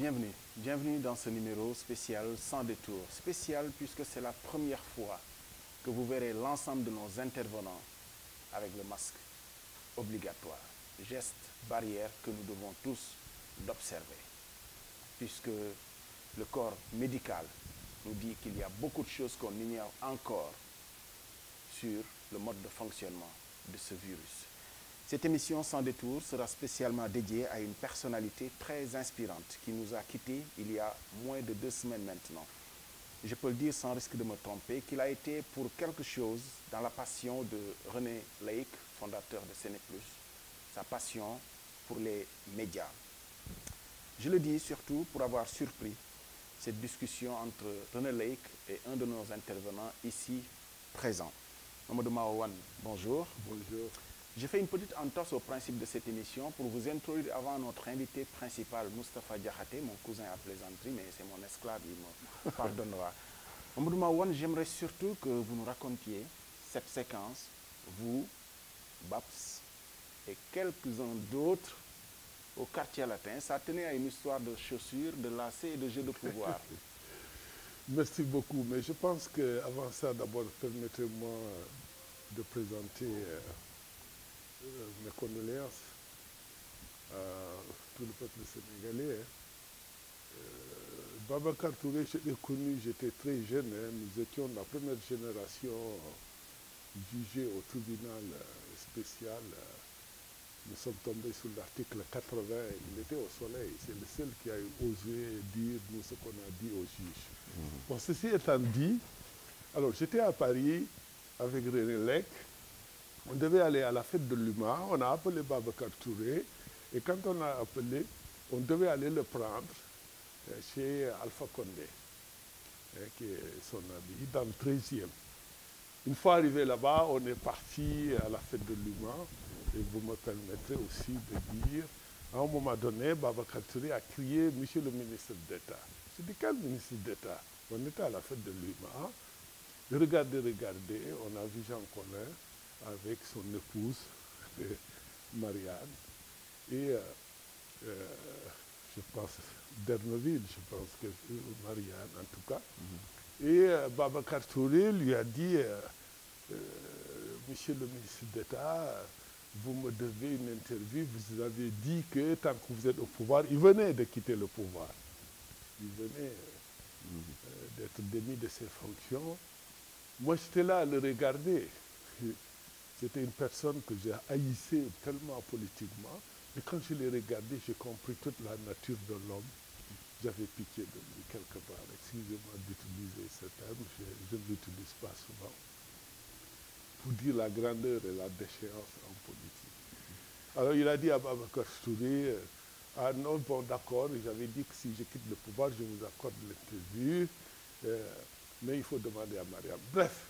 bienvenue. Bienvenue dans ce numéro spécial sans détour. Spécial puisque c'est la première fois que vous verrez l'ensemble de nos intervenants avec le masque obligatoire. Geste barrière que nous devons tous d'observer. Puisque le corps médical nous dit qu'il y a beaucoup de choses qu'on ignore encore sur le mode de fonctionnement de ce virus. Cette émission sans détour sera spécialement dédiée à une personnalité très inspirante qui nous a quittés il y a moins de 2 semaines maintenant. Je peux le dire sans risque de me tromper qu'il a été pour quelque chose dans la passion de René Laïc, fondateur de Séné+, sa passion pour les médias. Je le dis surtout pour avoir surpris cette discussion entre René Laïc et un de nos intervenants ici présents. Mamadou Maouane, bonjour. Bonjour. Je fais une petite entorse au principe de cette émission pour vous introduire avant notre invité principal, Moustapha Diakhaté, mon cousin à plaisanterie, mais c'est mon esclave, il me pardonnera. Mamadou Maouane, j'aimerais surtout que vous nous racontiez cette séquence, vous, Babs et quelques-uns d'autres au quartier latin. Ça tenait à une histoire de chaussures, de lacets et de jeux de pouvoir. Merci beaucoup, mais je pense qu'avant ça, d'abord, permettez-moi de présenter mes condoléances à tout le peuple sénégalais. Babacar Touré, je l'ai connu, j'étais très jeune. Nous étions la première génération jugée au tribunal spécial. Nous sommes tombés sous l'article 80. Il était au soleil. C'est le seul qui a osé dire nous ce qu'on a dit aux juges. Bon, ceci étant dit, alors j'étais à Paris avec René Laïc. On devait aller à la fête de l'UMA. On a appelé Babacar Touré. Et quand on a appelé, on devait aller le prendre chez Alpha Condé, qui est son ami, dans le 13e. Une fois arrivé là-bas, on est parti à la fête de l'UMA. Et vous me permettrez aussi de dire, à un moment donné, Babacar Touré a crié « Monsieur le ministre d'État ». Je dis « Quel ministre d'État ?» On était à la fête de l'UMA. Regardez, on a vu Jean Collin avec son épouse, Marianne, et je pense d'Erneville, je pense que Marianne en tout cas. Et Babacar Touré lui a dit Monsieur le ministre d'État, vous me devez une interview, vous avez dit que tant que vous êtes au pouvoir, il venait de quitter le pouvoir. Il venait d'être démis de ses fonctions. Moi, j'étais là à le regarder. C'était une personne que j'ai haïssée tellement politiquement. Mais quand je l'ai regardé, j'ai compris toute la nature de l'homme. J'avais pitié de lui quelque part. Excusez-moi d'utiliser ce terme, je ne l'utilise pas souvent. Pour dire la grandeur et la déchéance en politique. Alors il a dit à Babacar Touré, ah non, bon d'accord, j'avais dit que si je quitte le pouvoir, je vous accorde l'interview, mais il faut demander à Mariam. Bref,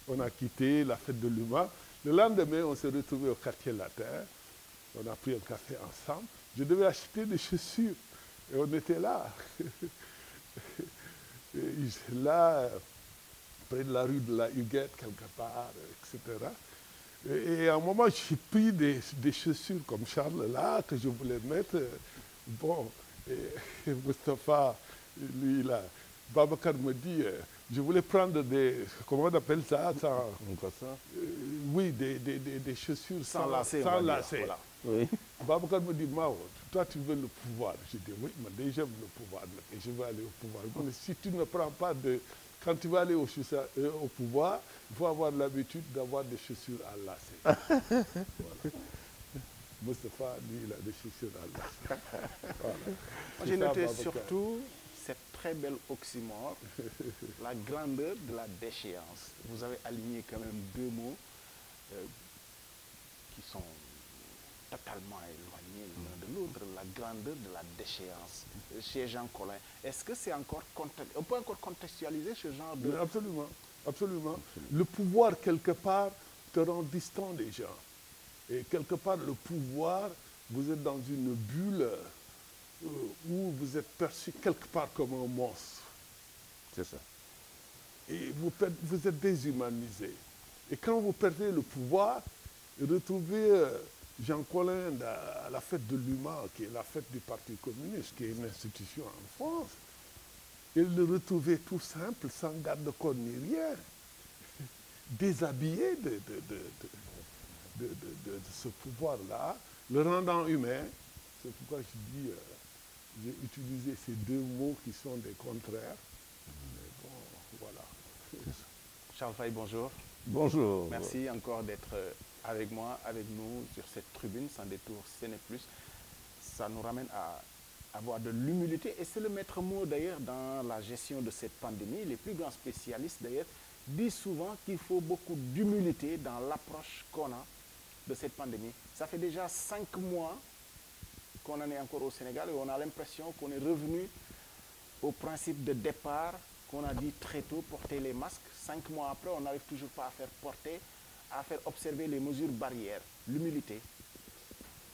on a quitté la fête de l'UMA. Le lendemain, on s'est retrouvés au quartier latin. On a pris un café ensemble. Je devais acheter des chaussures. Et on était là. Là, près de la rue de la Huguette, quelque part, etc. Et à un moment, j'ai pris des chaussures comme Charles, là, que je voulais mettre. Bon, et Moustapha, lui, là, Babacar me dit, je voulais prendre des, comment on appelle ça, oui, des chaussures sans lacets. Voilà. Oui. Babacar me dit, Mao, toi tu veux le pouvoir. Je dis, oui, mais déjà j'aime le pouvoir, et je veux aller au pouvoir. Mais si tu ne prends pas de... Quand tu vas aller au pouvoir, il faut avoir l'habitude d'avoir des chaussures à lacets. Voilà. Moustapha, lui, il a des chaussures à lacets. Voilà. J'ai noté surtout cette très belle oxymore, la grandeur de la déchéance. Vous avez aligné quand même 2 mots qui sont totalement éloignés l'un de l'autre, la grandeur de la déchéance. Chez Jean Collin, est-ce que c'est encore on peut encore contextualiser ce genre de... Mais absolument, absolument. Le pouvoir, quelque part, te rend distant des gens. Et quelque part, le pouvoir, vous êtes dans une bulle où vous êtes perçu quelque part comme un monstre. C'est ça. Et vous êtes déshumanisé. Et quand vous perdez le pouvoir, retrouvez Jean Collin à la fête de l'UMA, qui est la fête du Parti communiste, qui est une institution en France, il le retrouvait tout simple, sans garde-corps ni rien, déshabillé de ce pouvoir-là, le rendant humain. C'est pourquoi je dis, j'ai utilisé ces deux mots qui sont des contraires. Mais bon, voilà. Charles Faye, bonjour. Bonjour. Merci encore d'être avec moi, avec nous, sur cette tribune, sans détour, ce n'est plus. Ça nous ramène à avoir de l'humilité, et c'est le maître mot d'ailleurs dans la gestion de cette pandémie. Les plus grands spécialistes d'ailleurs disent souvent qu'il faut beaucoup d'humilité dans l'approche qu'on a de cette pandémie. Ça fait déjà 5 mois qu'on en est encore au Sénégal et on a l'impression qu'on est revenu au principe de départ qu'on a dit très tôt, porter les masques. 5 mois après, on n'arrive toujours pas à faire porter, à faire observer les mesures barrières. L'humilité.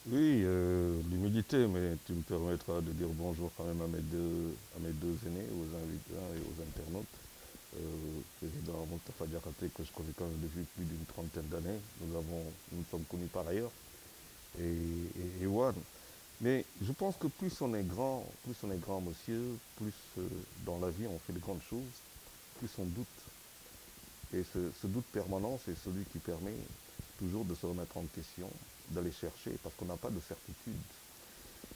Oui, l'humilité, mais tu me permettras de dire bonjour quand même à mes deux aînés, aux invités et aux internautes. Président Moustapha Diakhaté, que je connais quand même depuis plus d'une trentaine d'années. Nous sommes connus par ailleurs. Et Juan. Mais je pense que plus on est grand, monsieur, plus dans la vie on fait de grandes choses, plus on doute. Et ce doute permanent, c'est celui qui permet toujours de se remettre en question, d'aller chercher, parce qu'on n'a pas de certitude.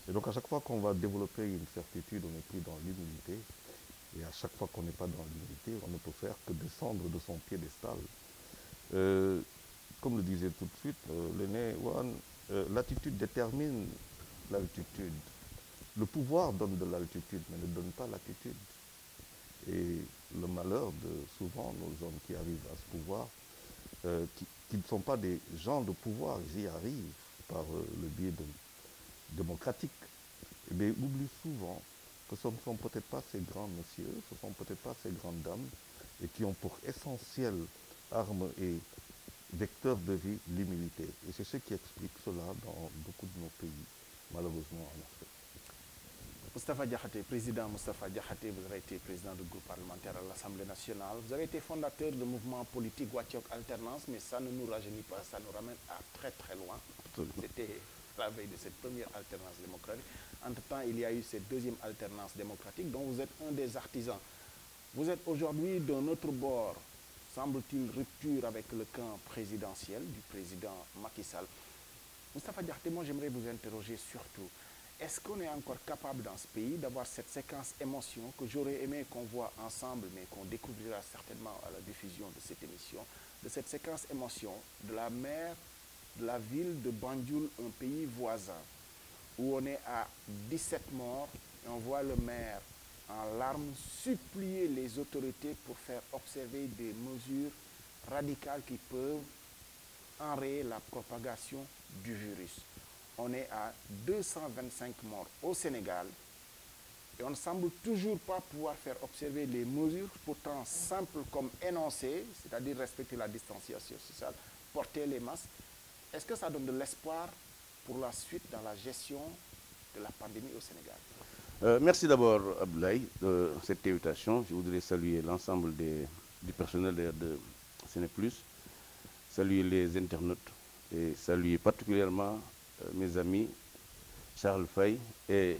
Et donc à chaque fois qu'on va développer une certitude, on est pris dans l'humilité. Et à chaque fois qu'on n'est pas dans l'humilité, on ne peut faire que descendre de son piédestal. Comme le disait tout de suite l'aîné Juan, l'attitude détermine l'altitude. Le pouvoir donne de l'altitude, mais ne donne pas l'attitude. Et le malheur de souvent nos hommes qui arrivent à ce pouvoir, qui ne sont pas des gens de pouvoir, ils y arrivent par le biais démocratique, mais oublient souvent que ce ne sont peut-être pas ces grands messieurs, ce ne sont peut-être pas ces grandes dames, et qui ont pour essentielle arme et vecteur de vie l'humilité. Et c'est ce qui explique cela dans beaucoup de nos pays, malheureusement en Afrique. Moustapha Diakhaté, président Moustapha Diakhaté, vous avez été président du groupe parlementaire à l'Assemblée nationale. Vous avez été fondateur du mouvement politique Watiok Alternance, mais ça ne nous rajeunit pas, ça nous ramène à très très loin. C'était la veille de cette première alternance démocratique. Entre-temps, il y a eu cette deuxième alternance démocratique dont vous êtes un des artisans. Vous êtes aujourd'hui d'un autre bord, semble-t-il, rupture avec le camp présidentiel du président Macky Sall. Moustapha Diakhaté, moi j'aimerais vous interroger surtout. Est-ce qu'on est encore capable dans ce pays d'avoir cette séquence émotion que j'aurais aimé qu'on voit ensemble, mais qu'on découvrira certainement à la diffusion de cette émission, de cette séquence émotion de la mer, de la ville de Banjul, un pays voisin, où on est à 17 morts et on voit le maire en larmes supplier les autorités pour faire observer des mesures radicales qui peuvent enrayer la propagation du virus. On est à 225 morts au Sénégal et on ne semble toujours pas pouvoir faire observer les mesures pourtant simples comme énoncées, c'est-à-dire respecter la distanciation sociale, porter les masques. Est-ce que ça donne de l'espoir pour la suite dans la gestion de la pandémie au Sénégal? Merci d'abord Abdoulaye de cette invitation. Je voudrais saluer l'ensemble du personnel de Sénéplus, saluer les internautes et saluer particulièrement mes amis Charles Faye et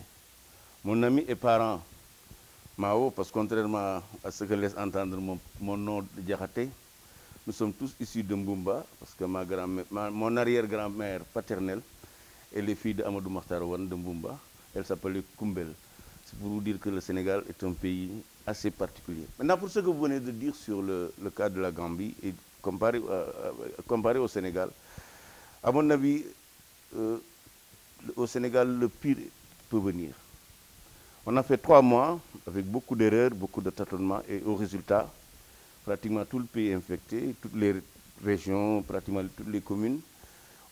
mon ami et parent Mao, parce que contrairement à ce que laisse entendre mon nom de Diakhaté, nous sommes tous issus de Mboumba, parce que mon arrière-grand-mère paternelle est les filles de Amadou Mahtar Wane de Mboumba. Elle s'appelait Koumbel. C'est pour vous dire que le Sénégal est un pays assez particulier. Maintenant, pour ce que vous venez de dire sur le cas de la Gambie et comparé au Sénégal, à mon avis, au Sénégal, le pire peut venir. On a fait 3 mois avec beaucoup d'erreurs, beaucoup de tâtonnements et au résultat, pratiquement tout le pays est infecté, toutes les régions, pratiquement toutes les communes.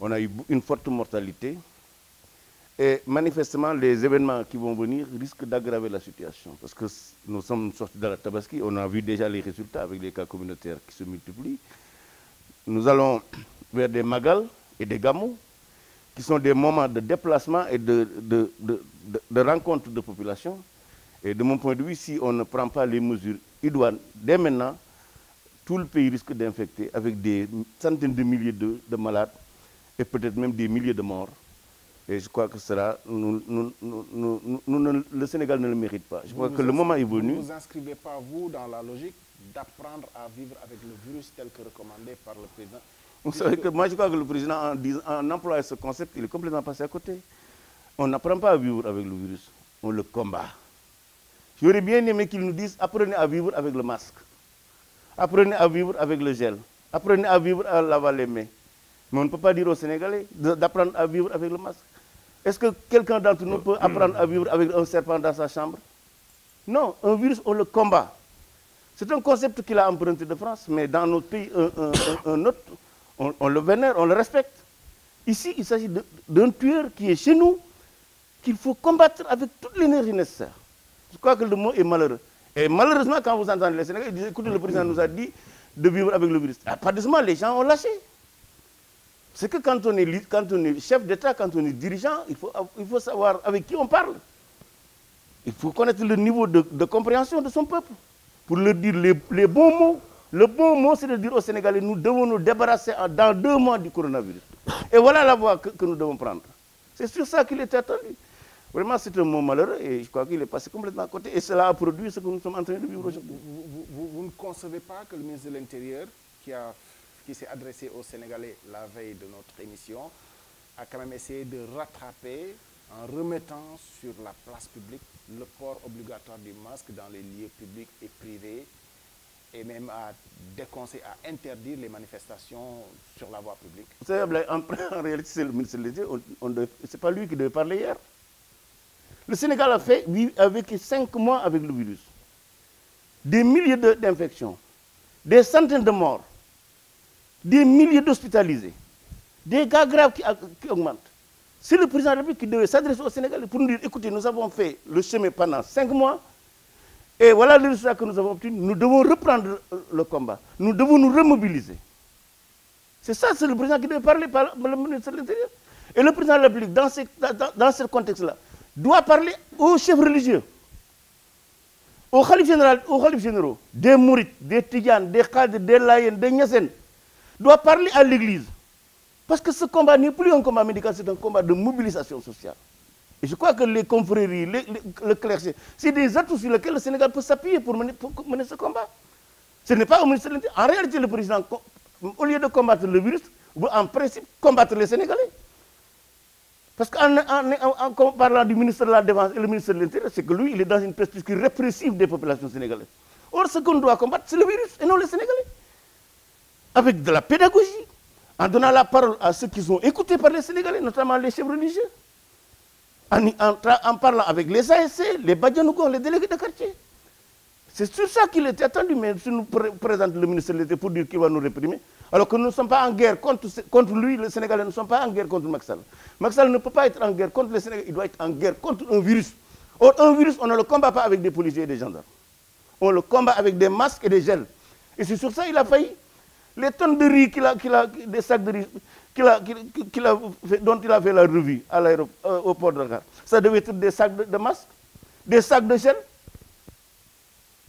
On a eu une forte mortalité et manifestement les événements qui vont venir risquent d'aggraver la situation parce que nous sommes sortis de la Tabaski, on a vu déjà les résultats avec les cas communautaires qui se multiplient. Nous allons vers des Magal et des Gamou, qui sont des moments de déplacement et de rencontre de population. Et de mon point de vue, si on ne prend pas les mesures idoines, dès maintenant, tout le pays risque d'infecter avec des centaines de milliers de malades et peut-être même des milliers de morts. Et je crois que cela, le Sénégal ne le mérite pas. Je crois que le moment est venu. Vous ne vous inscrivez pas, vous, dans la logique d'apprendre à vivre avec le virus tel que recommandé par le président? Vous savez que moi, je crois que le président, en employant ce concept, il est complètement passé à côté. On n'apprend pas à vivre avec le virus, on le combat. J'aurais bien aimé qu'ils nous disent, apprenez à vivre avec le masque. Apprenez à vivre avec le gel. Apprenez à vivre à laver les mains. Mais on ne peut pas dire aux Sénégalais d'apprendre à vivre avec le masque. Est-ce que quelqu'un d'entre nous peut apprendre à vivre avec un serpent dans sa chambre? Non, un virus, on le combat. C'est un concept qu'il a emprunté de France, mais dans notre pays, un autre, on le vénère, on le respecte. Ici, il s'agit d'un tueur qui est chez nous, qu'il faut combattre avec toute l'énergie nécessaire. Je crois que le mot est malheureux. Et malheureusement, quand vous entendez les Sénégalais, ils disent, écoutez, le président nous a dit de vivre avec le virus. Apparemment, les gens ont lâché. C'est que quand on est chef d'État, quand on est dirigeant, il faut savoir avec qui on parle. Il faut connaître le niveau de compréhension de son peuple pour leur dire les bons mots. Le bon mot, c'est de dire aux Sénégalais, nous devons nous débarrasser dans 2 mois du coronavirus. Et voilà la voie que nous devons prendre. C'est sur ça qu'il était attendu. Vraiment, c'est un mot malheureux et je crois qu'il est passé complètement à côté. Et cela a produit ce que nous sommes en train de vivre aujourd'hui. Vous ne concevez pas que le ministre de l'Intérieur, qui s'est adressé aux Sénégalais la veille de notre émission, a quand même essayé de rattraper en remettant sur la place publique le port obligatoire du masque dans les lieux publics et privés et même à déconseiller, à interdire les manifestations sur la voie publique. Vous savez, en réalité, c'est le ministre de l'Intérieur, ce n'est pas lui qui devait parler hier. Le Sénégal a vécu 5 mois avec le virus. Des milliers d'infections, des centaines de morts, des milliers d'hospitalisés, des cas graves qui augmentent. C'est le président de la République qui devait s'adresser aux Sénégalais pour nous dire, écoutez, nous avons fait le chemin pendant 5 mois, et voilà le résultat que nous avons obtenu. Nous devons reprendre le combat. Nous devons nous remobiliser. C'est ça, c'est le président qui devait parler par le ministre de l'Intérieur. Et le président de la République, dans ce contexte-là, doit parler aux chefs religieux, aux khalifes généraux, des mourites, des tidjanes, des khadres, des laïens, des nyassen, doit parler à l'Église. Parce que ce combat n'est plus un combat médical, c'est un combat de mobilisation sociale. Et je crois que les confréries, le clergé, c'est des atouts sur lesquels le Sénégal peut s'appuyer pour mener ce combat. Ce n'est pas au ministère de l'Intérieur. En réalité, le président, au lieu de combattre le virus, veut en principe combattre les Sénégalais. Parce qu'en parlant du ministre de la Défense et le ministre de l'Intérieur, c'est que lui, il est dans une perspective répressive des populations sénégalaises. Or, ce qu'on doit combattre, c'est le virus et non les Sénégalais. Avec de la pédagogie, en donnant la parole à ceux qui sont écoutés par les Sénégalais, notamment les chefs religieux, en parlant avec les ASC, les Badianougons, les délégués de quartier. C'est sur ça qu'il était attendu, mais si nous présente le ministre de l'Intérieur pour dire qu'il va nous réprimer, alors que nous ne sommes pas en guerre contre lui, les Sénégalais ne sont pas en guerre contre Macky Sall. Macky Sall ne peut pas être en guerre contre les Sénégalais, il doit être en guerre contre un virus. Or, un virus, on ne le combat pas avec des policiers et des gendarmes. On le combat avec des masques et des gels. Et c'est sur ça qu'il a failli. Les tonnes de riz, des sacs de riz dont il a fait la revue au port de Dakar, ça devait être des sacs de masques, des sacs de gel,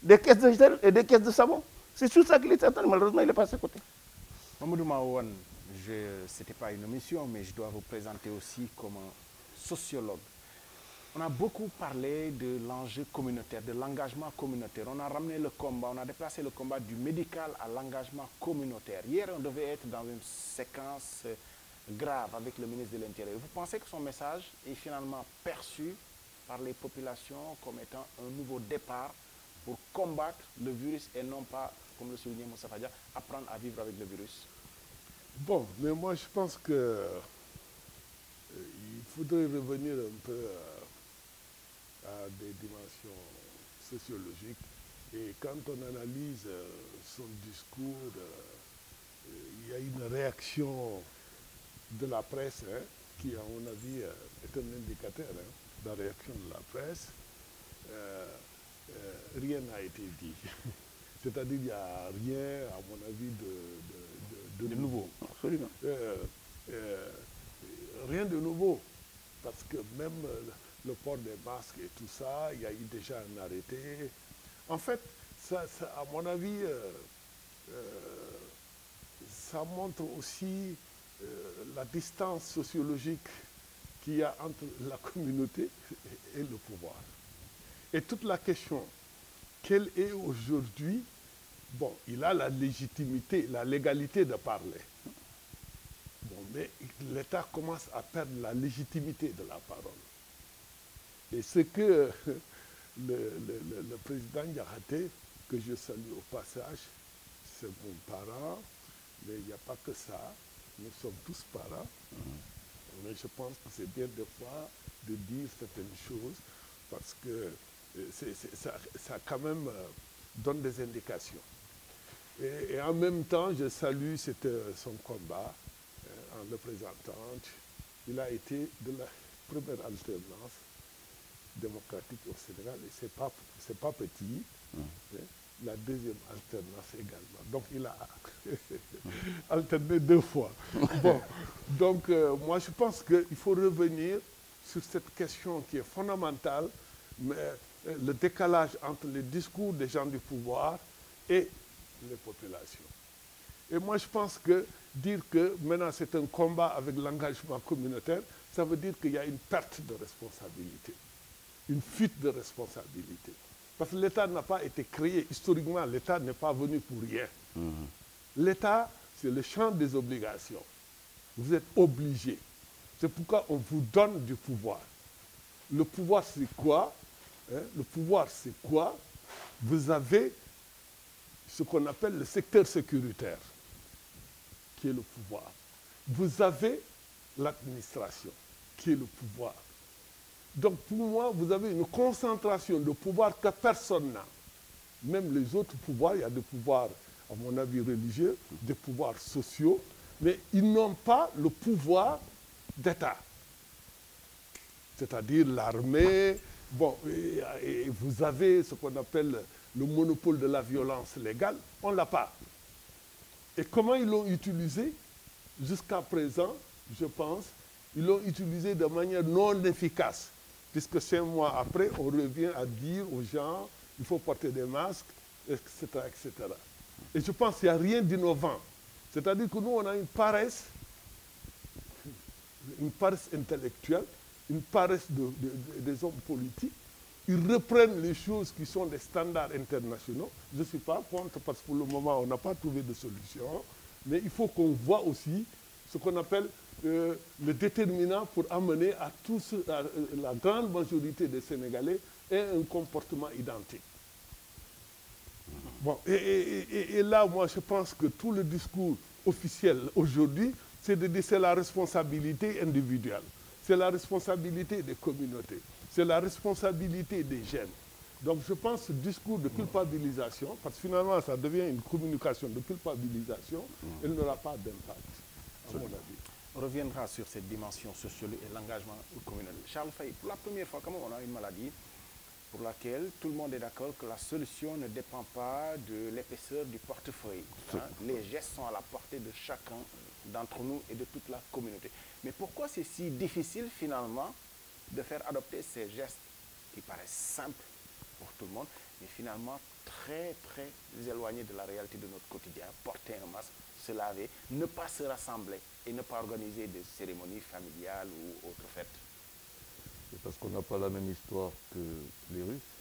des caisses de gel et des caisses de savon. C'est sur ça qu'il est attendu. Malheureusement, il est passé à côté. Mamadou Maouane, ce n'était pas une omission, mais je dois vous présenter aussi comme un sociologue. On a beaucoup parlé de l'enjeu communautaire, de l'engagement communautaire. On a ramené le combat, on a déplacé le combat du médical à l'engagement communautaire. Hier, on devait être dans une séquence grave avec le ministre de l'Intérieur. Vous pensez que son message est finalement perçu par les populations comme étant un nouveau départ pour combattre le virus et non pas, comme le soulignait Moussa Fadia, apprendre à vivre avec le virus? Bon, mais moi je pense que il faudrait revenir un peu à des dimensions sociologiques. Et quand on analyse son discours, il y a une réaction de la presse qui, à mon avis, est un indicateur de la réaction de la presse. Rien n'a été dit. C'est-à-dire qu'il n'y a rien, à mon avis, de nouveau. Absolument. Rien de nouveau. Parce que même le port des masques et tout ça, il y a eu déjà un arrêté. En fait, ça à mon avis, ça montre aussi la distance sociologique qu'il y a entre la communauté et le pouvoir. Et toute la question, quelle est aujourd'hui, bon, il a la légitimité, la légalité de parler. Bon, mais l'État commence à perdre la légitimité de la parole. Et ce que le président Diakhaté, que je salue au passage, c'est mon parent, mais il n'y a pas que ça, nous sommes tous parents. Mais je pense que c'est bien des fois de dire certaines choses parce que ça quand même donne des indications. Et en même temps, je salue son combat en le présentant. Il a été de la première alternance démocratique au Sénégal et c'est pas petit. La deuxième alternance également. Donc il a alterné 2 fois. Bon, donc moi je pense qu'il faut revenir sur cette question qui est fondamentale, mais le décalage entre les discours des gens du pouvoir et les populations. Et moi je pense que dire que maintenant c'est un combat avec l'engagement communautaire, ça veut dire qu'il y a une perte de responsabilité, une fuite de responsabilité. Parce que l'État n'a pas été créé. Historiquement, l'État n'est pas venu pour rien. L'État, c'est le champ des obligations. Vous êtes obligés. C'est pourquoi on vous donne du pouvoir. Le pouvoir, c'est quoi? Le pouvoir, c'est quoi? Vous avez ce qu'on appelle le secteur sécuritaire, qui est le pouvoir. Vous avez l'administration, qui est le pouvoir. Donc pour moi, vous avez une concentration de pouvoir que personne n'a. Même les autres pouvoirs, il y a des pouvoirs, à mon avis, religieux, des pouvoirs sociaux, mais ils n'ont pas le pouvoir d'État. C'est-à-dire l'armée, bon, et vous avez ce qu'on appelle le monopole de la violence légale, on ne l'a pas. Et comment ils l'ont utilisé? Jusqu'à présent, je pense, ils l'ont utilisé de manière non efficace. Puisque 5 mois après, on revient à dire aux gens, il faut porter des masques, etc., etc. Et je pense qu'il n'y a rien d'innovant. C'est-à-dire que nous, on a une paresse intellectuelle, une paresse des hommes politiques. Ils reprennent les choses qui sont des standards internationaux. Je ne suis pas contre, parce que pour le moment, on n'a pas trouvé de solution. Mais il faut qu'on voit aussi ce qu'on appelle le déterminant pour amener à la grande majorité des Sénégalais ait un comportement identique. Bon, et là, moi, je pense que tout le discours officiel aujourd'hui, c'est de dire c'est la responsabilité individuelle, c'est la responsabilité des communautés, c'est la responsabilité des jeunes. Donc je pense que ce discours de culpabilisation, parce que finalement ça devient une communication de culpabilisation, elle n'aura pas d'impact, à mon avis. On reviendra sur cette dimension sociologique et l'engagement communautaire. Charles Faye, pour la première fois, comment on a une maladie pour laquelle tout le monde est d'accord que la solution ne dépend pas de l'épaisseur du portefeuille. Hein? Les gestes sont à la portée de chacun d'entre nous et de toute la communauté. Mais pourquoi c'est si difficile finalement de faire adopter ces gestes qui paraissent simples pour tout le monde, mais finalement très très éloignés de la réalité de notre quotidien? Porter un masque, se laver, ne pas se rassembler et ne pas organiser des cérémonies familiales ou autres fêtes. C'est parce qu'on n'a pas la même histoire que les Russes,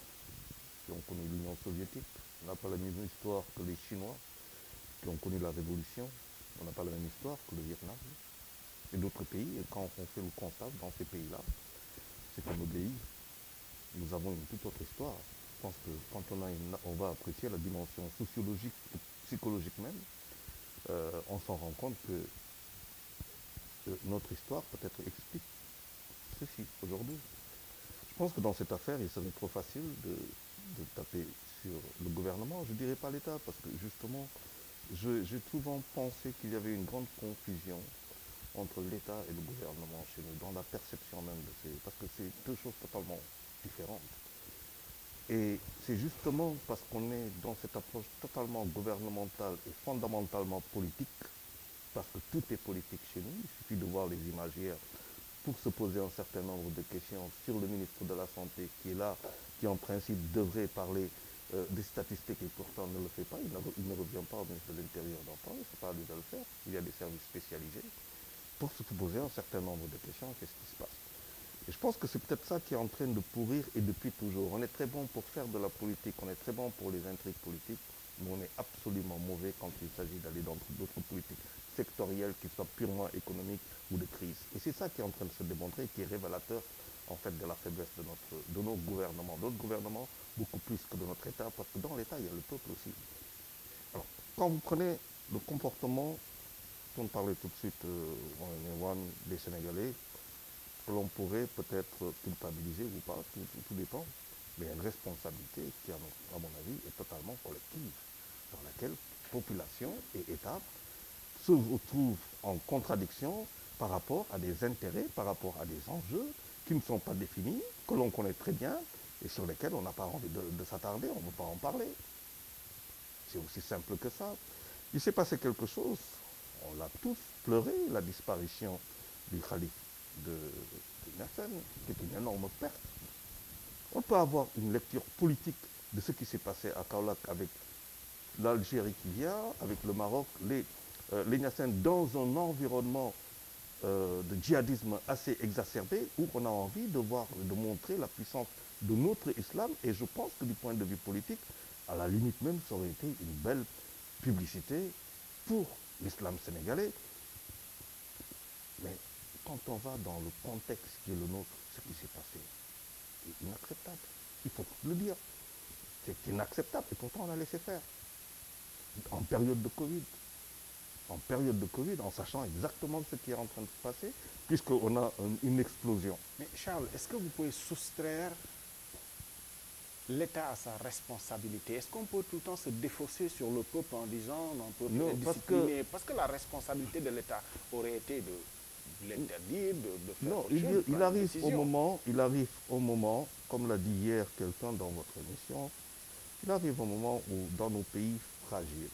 qui ont connu l'Union soviétique. On n'a pas la même histoire que les Chinois, qui ont connu la Révolution. On n'a pas la même histoire que le Vietnam et d'autres pays. Et quand on fait le constat dans ces pays-là, c'est que nos pays, nous avons une toute autre histoire. Je pense que quand on va apprécier la dimension sociologique et psychologique même, on s'en rend compte que notre histoire peut-être explique ceci aujourd'hui. Je pense que dans cette affaire, il serait trop facile de taper sur le gouvernement. Je ne dirais pas l'État, parce que justement, j'ai souvent pensé qu'il y avait une grande confusion entre l'État et le gouvernement chez nous, dans la perception même de ces... Parce que c'est 2 choses totalement différentes. Et c'est justement parce qu'on est dans cette approche totalement gouvernementale et fondamentalement politique, parce que tout est politique chez nous, il suffit de voir les images hier pour se poser un certain nombre de questions sur le ministre de la Santé qui est là, qui en principe devrait parler des statistiques et pourtant ne le fait pas. Il ne revient pas au ministre de l'Intérieur d'en parler, ce n'est pas à lui de le faire. Il y a des services spécialisés. pour se poser un certain nombre de questions. Qu'est-ce qui se passe? Et je pense que c'est peut-être ça qui est en train de pourrir, et depuis toujours. On est très bon pour faire de la politique, on est très bon pour les intrigues politiques, mais on est absolument mauvais quand il s'agit d'aller dans d'autres politiques sectorielles, qui soient purement économiques ou de crise. Et c'est ça qui est en train de se démontrer, qui est révélateur en fait de la faiblesse de nos gouvernements. D'autres gouvernements, beaucoup plus que de notre État, parce que dans l'État, il y a le peuple aussi. Alors, quand vous prenez le comportement, on parlait tout de suite des Sénégalais, que l'on pourrait peut-être culpabiliser ou pas, tout dépend, mais il y a une responsabilité qui, à mon avis, est totalement collective, sur laquelle population et État se retrouvent en contradiction par rapport à des intérêts, par rapport à des enjeux qui ne sont pas définis, que l'on connaît très bien et sur lesquels on n'a pas envie de s'attarder, on ne veut pas en parler. C'est aussi simple que ça. Il s'est passé quelque chose, on l'a tous pleuré, la disparition du khalife de Niassène, qui est une énorme perte. On peut avoir une lecture politique de ce qui s'est passé à Kaolack avec l'Algérie qui vient, avec le Maroc, les Niassènes dans un environnement de djihadisme assez exacerbé, où on a envie de voir, de montrer la puissance de notre islam. Et je pense que du point de vue politique, à la limite même, ça aurait été une belle publicité pour l'islam sénégalais. Mais quand on va dans le contexte qui est le nôtre, ce qui s'est passé est inacceptable. Il faut le dire. C'est inacceptable. Et pourtant, on a laissé faire. En période de Covid. En période de Covid, en sachant exactement ce qui est en train de se passer, puisqu'on a une explosion. Mais Charles, est-ce que vous pouvez soustraire l'État à sa responsabilité? Est-ce qu'on peut tout le temps se défausser sur le peuple en disant non, peuple non, indiscipliné, parce que la responsabilité de l'État aurait été de l'interdire, de faire non, autre chose, il arrive au moment, comme l'a dit hier quelqu'un dans votre émission, il arrive au moment où dans nos pays fragiles,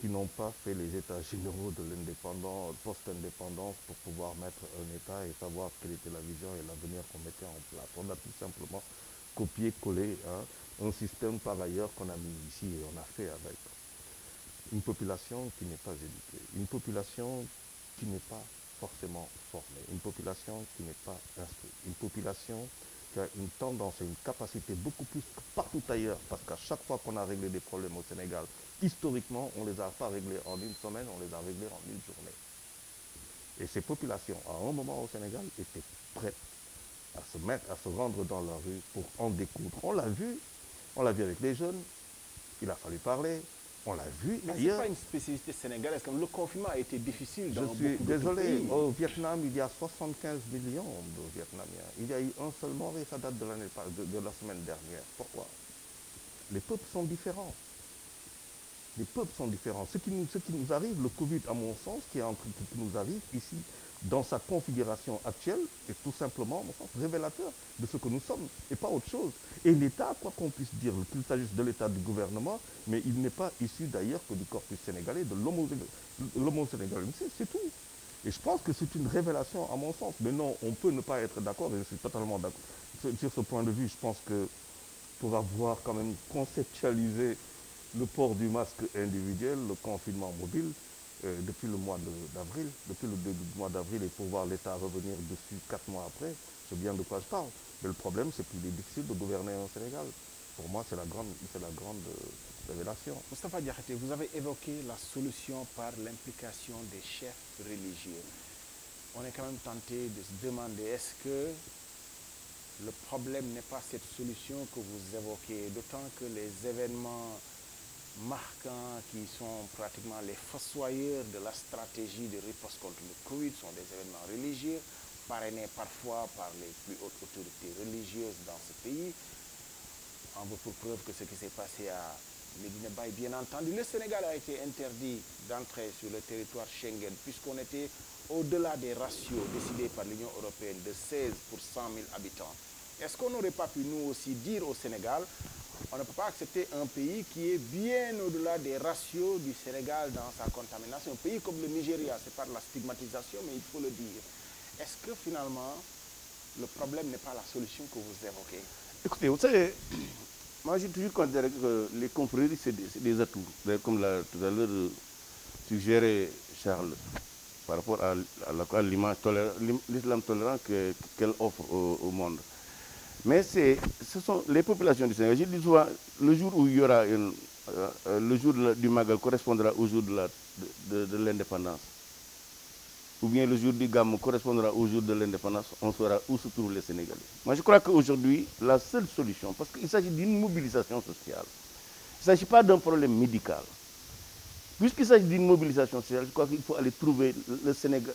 qui n'ont pas fait les états généraux de l'indépendance, post-indépendance, pour pouvoir mettre un État et savoir quelle était la vision et l'avenir qu'on mettait en place. On a tout simplement copié-collé un système par ailleurs qu'on a mis ici et on a fait avec. Une population qui n'est pas éduquée, une population qui n'est pas forcément formée, une population qui n'est pas instruite, une population qui a une tendance et une capacité beaucoup plus que partout ailleurs, parce qu'à chaque fois qu'on a réglé des problèmes au Sénégal, historiquement, on ne les a pas réglés en une semaine, on les a réglés en une journée. Et ces populations, à un moment au Sénégal, étaient prêtes à se rendre dans la rue pour en découdre. On l'a vu avec les jeunes, il a fallu parler. On l'a vu mais ailleurs. Ce n'est pas une spécificité sénégalaise, comme le confinement a été difficile dans beaucoup Je suis désolé, pays. au Vietnam, il y a 75 millions de Vietnamiens. Il y a eu un seul mort et ça date de la semaine dernière. Pourquoi? Les peuples sont différents. Les peuples sont différents. Ce qui nous arrive, le Covid, à mon sens, qui nous arrive ici, dans sa configuration actuelle, est tout simplement, à mon sens, révélateur de ce que nous sommes, et pas autre chose. Et l'État, quoi qu'on puisse dire, qu'il s'agisse de l'État du gouvernement, mais il n'est pas issu d'ailleurs que du corpus sénégalais, de l'homo sénégalais. C'est tout. Et je pense que c'est une révélation, à mon sens. Mais non, on peut ne pas être d'accord, et je suis totalement d'accord. Sur ce point de vue, je pense que pour avoir quand même conceptualisé le port du masque individuel, le confinement mobile, depuis le mois d'avril, depuis le début du mois d'avril, et pour voir l'État revenir dessus 4 mois après, c'est bien de quoi je parle. Mais le problème, c'est qu'il est difficile de gouverner un Sénégal. Pour moi, c'est la grande révélation. Moustapha Diakhaté, vous avez évoqué la solution par l'implication des chefs religieux. On est quand même tenté de se demander, est-ce que le problème n'est pas cette solution que vous évoquez, d'autant que les événements marquants qui sont pratiquement les fossoyeurs de la stratégie de riposte contre le Covid sont des événements religieux, parrainés parfois par les plus hautes autorités religieuses dans ce pays. On veut pour preuve que ce qui s'est passé à Medina Baye, bien entendu, le Sénégal a été interdit d'entrer sur le territoire Schengen puisqu'on était au-delà des ratios décidés par l'Union européenne de 16 pour 100 000 habitants. Est-ce qu'on n'aurait pas pu nous aussi dire au Sénégal, on ne peut pas accepter un pays qui est bien au-delà des ratios du Sénégal dans sa contamination. Un pays comme le Nigeria, c'est pas de la stigmatisation, mais il faut le dire. Est-ce que finalement, le problème n'est pas la solution que vous évoquez? Écoutez, vous savez, moi j'ai toujours considéré que les confréries, c'est des atouts. Comme tout à l'heure, suggéré, Charles, par rapport à l'image l'islam tolérant qu'elle offre au monde. Mais ce sont les populations du Sénégal. Je dis souvent, le jour où il y aura le jour du Magal correspondra au jour de l'indépendance. Ou bien le jour du Gamou correspondra au jour de l'indépendance, on saura où se trouvent les Sénégalais. Moi, je crois qu'aujourd'hui, la seule solution, parce qu'il s'agit d'une mobilisation sociale, il ne s'agit pas d'un problème médical. Puisqu'il s'agit d'une mobilisation sociale, je crois qu'il faut aller trouver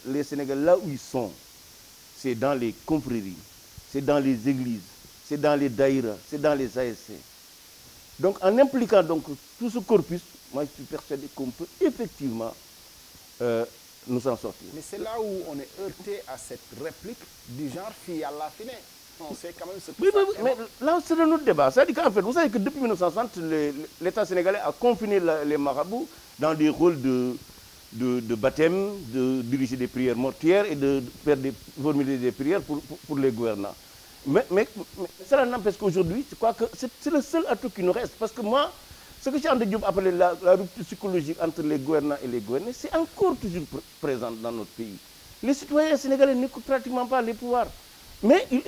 les Sénégalais là où ils sont. C'est dans les confréries, c'est dans les églises, c'est dans les daïras, c'est dans les ASC. Donc en impliquant donc tout ce corpus, moi je suis persuadé qu'on peut effectivement nous en sortir. Mais c'est là où on est heurté à cette réplique du genre fille à la fine. On sait quand même ce que oui, mais là c'est un autre débat. C'est-à-dire qu'en fait, vous savez que depuis 1960, l'État sénégalais a confiné les marabouts dans des rôles de baptême, de diriger des prières mortuaires et de faire formuler des prières pour les gouvernants. Mais cela n'empêche qu'aujourd'hui, je crois que c'est le seul atout qui nous reste. Parce que moi, ce que Cheikh Anta Diop appelait la rupture psychologique entre les gouvernants et les gouvernés, c'est encore toujours présent dans notre pays. Les citoyens sénégalais n'écoutent pratiquement pas les pouvoirs. Mais il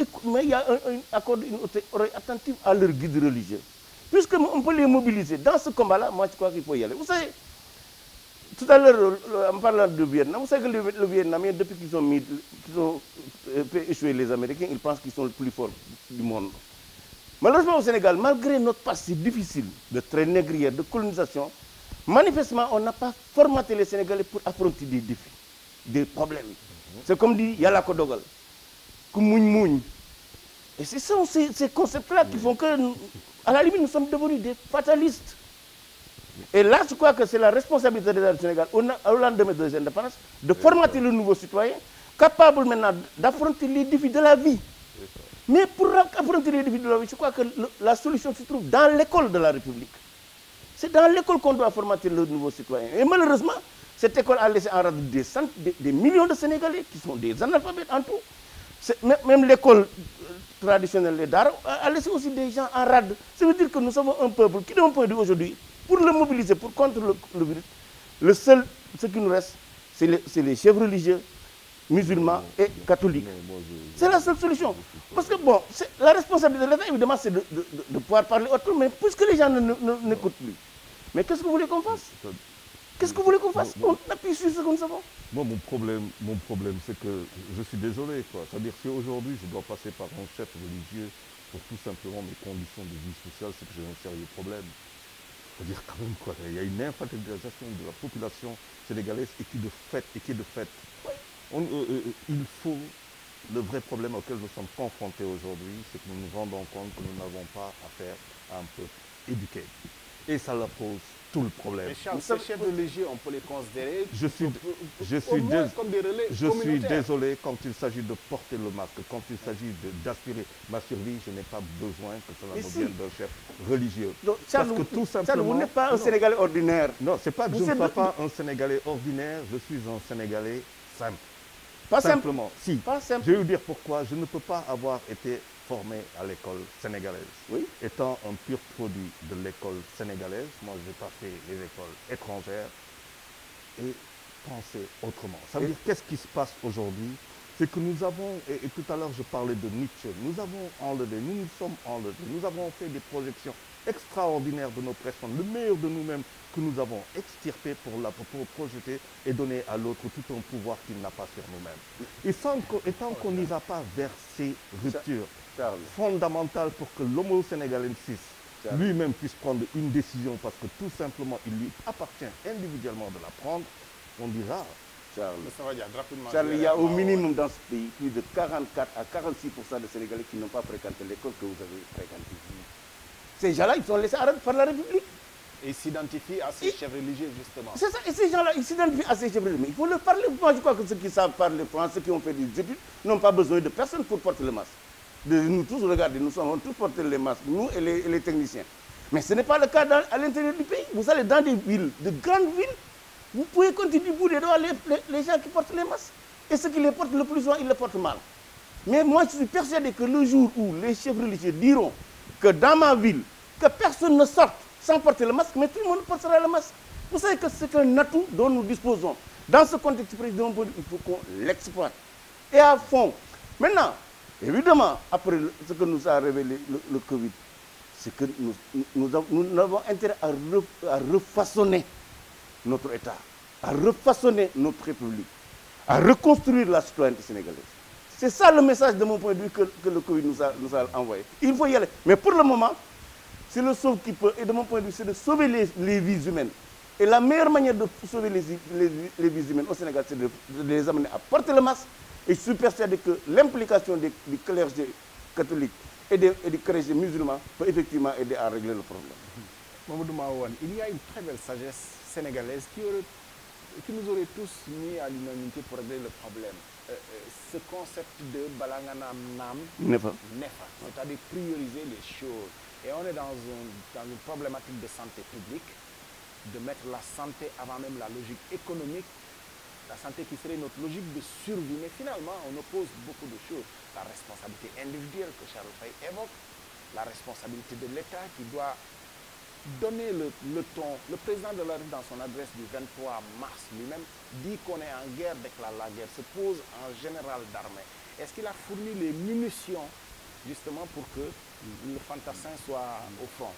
y a une oreille attentive à leur guide religieux. Puisqu'on peut les mobiliser dans ce combat-là, moi je crois qu'il faut y aller. Vous savez, tout à l'heure, en parlant de Vietnam, vous savez que le Vietnamien, depuis qu'ils ont fait échouer les Américains, ils pensent qu'ils sont le plus fort du monde. Malheureusement au Sénégal, malgré notre passé difficile de traite négrière, de colonisation, manifestement on n'a pas formaté les Sénégalais pour affronter des défis, des problèmes. C'est comme dit Yala Kodogal, Koumoun. Et ce sont ces concepts-là qui font que, à la limite, nous sommes devenus des fatalistes. Et là, je crois que c'est la responsabilité de l'État du Sénégal, au lendemain de l'indépendance, de formater le nouveau citoyen, capable maintenant d'affronter les défis de la vie. Mais pour affronter les défis de la vie, je crois que la solution se trouve dans l'école de la République. C'est dans l'école qu'on doit formater le nouveau citoyen. Et malheureusement, cette école a laissé en rade des millions de Sénégalais qui sont des analphabètes en tout. Même l'école traditionnelle, les Dara, a laissé aussi des gens en rade. Ça veut dire que nous avons un peuple qui, d'un point de vue aujourd'hui, pour le mobiliser, pour contre le virus, ce qui nous reste, c'est les chefs religieux, musulmans et catholiques. C'est la seule solution. Parce que, bon, la responsabilité de l'État, évidemment, c'est de pouvoir parler autrement, mais puisque les gens n'écoutent plus. Mais qu'est-ce que vous voulez qu'on fasse? Qu'est-ce que vous voulez qu'on fasse? On appuie sur ce que nous savons. Moi, mon problème, c'est que je suis désolé, quoi. C'est-à-dire que aujourd'hui, je dois passer par un chef religieux pour tout simplement mes conditions de vie sociale, c'est que j'ai un sérieux problème. C'est-à-dire quand même, quoi, il y a une infantilisation de la population sénégalaise et qui est de fait. Il faut, le vrai problème auquel nous sommes confrontés aujourd'hui, c'est que nous nous rendons compte que nous n'avons pas affaire à un peuple éduqué. Et ça leur pose tout le problème. Mais Charles, ces chefs religieux, on peut les considérer je suis désolé quand il s'agit de porter le masque, quand il s'agit d'aspirer ma survie, je n'ai pas besoin que cela me vienne d'un chef religieux. Donc, Charles, parce que tout simplement... Charles, vous n'êtes pas un Sénégalais ordinaire. Non, c'est pas que je ne sois pas un Sénégalais ordinaire, je suis un Sénégalais simple. Pas simplement. Si. Pas simple. Je vais vous dire pourquoi. Je ne peux pas avoir été formé à l'école sénégalaise. Oui. Étant un pur produit de l'école sénégalaise, moi j'ai pas fait les écoles étrangères et penser autrement. Ça veut dire qu'est-ce qui se passe aujourd'hui? C'est que nous avons, et tout à l'heure je parlais de Nietzsche, nous avons enlevé, nous nous sommes enlevés, nous avons fait des projections extraordinaires de nos personnes, le meilleur de nous-mêmes que nous avons extirpé pour projeter et donner à l'autre tout un pouvoir qu'il n'a pas sur nous-mêmes. Et tant qu'on n'ira pas vers ces ruptures fondamentales pour que l'homo sénégalensis lui-même puisse prendre une décision parce que tout simplement il lui appartient individuellement de la prendre, on dira... Charles, il y a au minimum dans ce pays plus de 44 à 46% de Sénégalais qui n'ont pas fréquenté l'école que vous avez fréquentée. Ces gens-là, ils sont laissés arrêter par la République. Et ils s'identifient à ces chefs religieux, justement. C'est ça, et ces gens-là, ils s'identifient à ces chefs religieux. Mais il faut leur parler. Moi, je crois que ceux qui savent parler français, qui ont fait des études, n'ont pas besoin de personne pour porter le masque. De nous tous, regardez, nous avons tous porté les masques, nous et les techniciens. Mais ce n'est pas le cas à l'intérieur du pays. Vous allez dans des villes, de grandes villes, vous pouvez continuer du bout des doigts les gens qui portent les masques. Et ceux qui les portent le plus souvent, ils les portent mal. Mais moi, je suis persuadé que le jour où les chefs religieux diront que dans ma ville, que personne ne sorte sans porter le masque, mais tout le monde portera le masque. Vous savez que c'est un atout dont nous disposons. Dans ce contexte président, il faut qu'on l'exploite. Et à fond. Maintenant, évidemment, après ce que nous a révélé le Covid, c'est que nous avons intérêt à refaçonner notre État, à refaçonner notre République, à reconstruire la citoyenneté sénégalaise. C'est ça le message de mon point de vue que le Covid nous a envoyé. Il faut y aller. Mais pour le moment, c'est le sauve qui peut. Et de mon point de vue, c'est de sauver les vies humaines. Et la meilleure manière de sauver les vies humaines au Sénégal, c'est de les amener à porter le masque. Et je suis persuadé que l'implication du clergé catholique et du clergé musulman peut effectivement aider à régler le problème. Mamadou Maouane, il y a une très belle sagesse sénégalaise qui nous aurait tous mis à l'unanimité pour régler le problème. Ce concept de Balanganam Nam Nefa, c'est-à-dire prioriser les choses. Et on est dans une problématique de santé publique, de mettre la santé avant même la logique économique, la santé qui serait notre logique de survie. Mais finalement, on oppose beaucoup de choses. La responsabilité individuelle que Charles Faye évoque, la responsabilité de l'État qui doit donner le ton. Le président de la République, dans son adresse du 23 mars lui-même, dit qu'on est en guerre, déclare la guerre, se pose en général d'armée. Est-ce qu'il a fourni les munitions justement pour que le fantassin soit au front?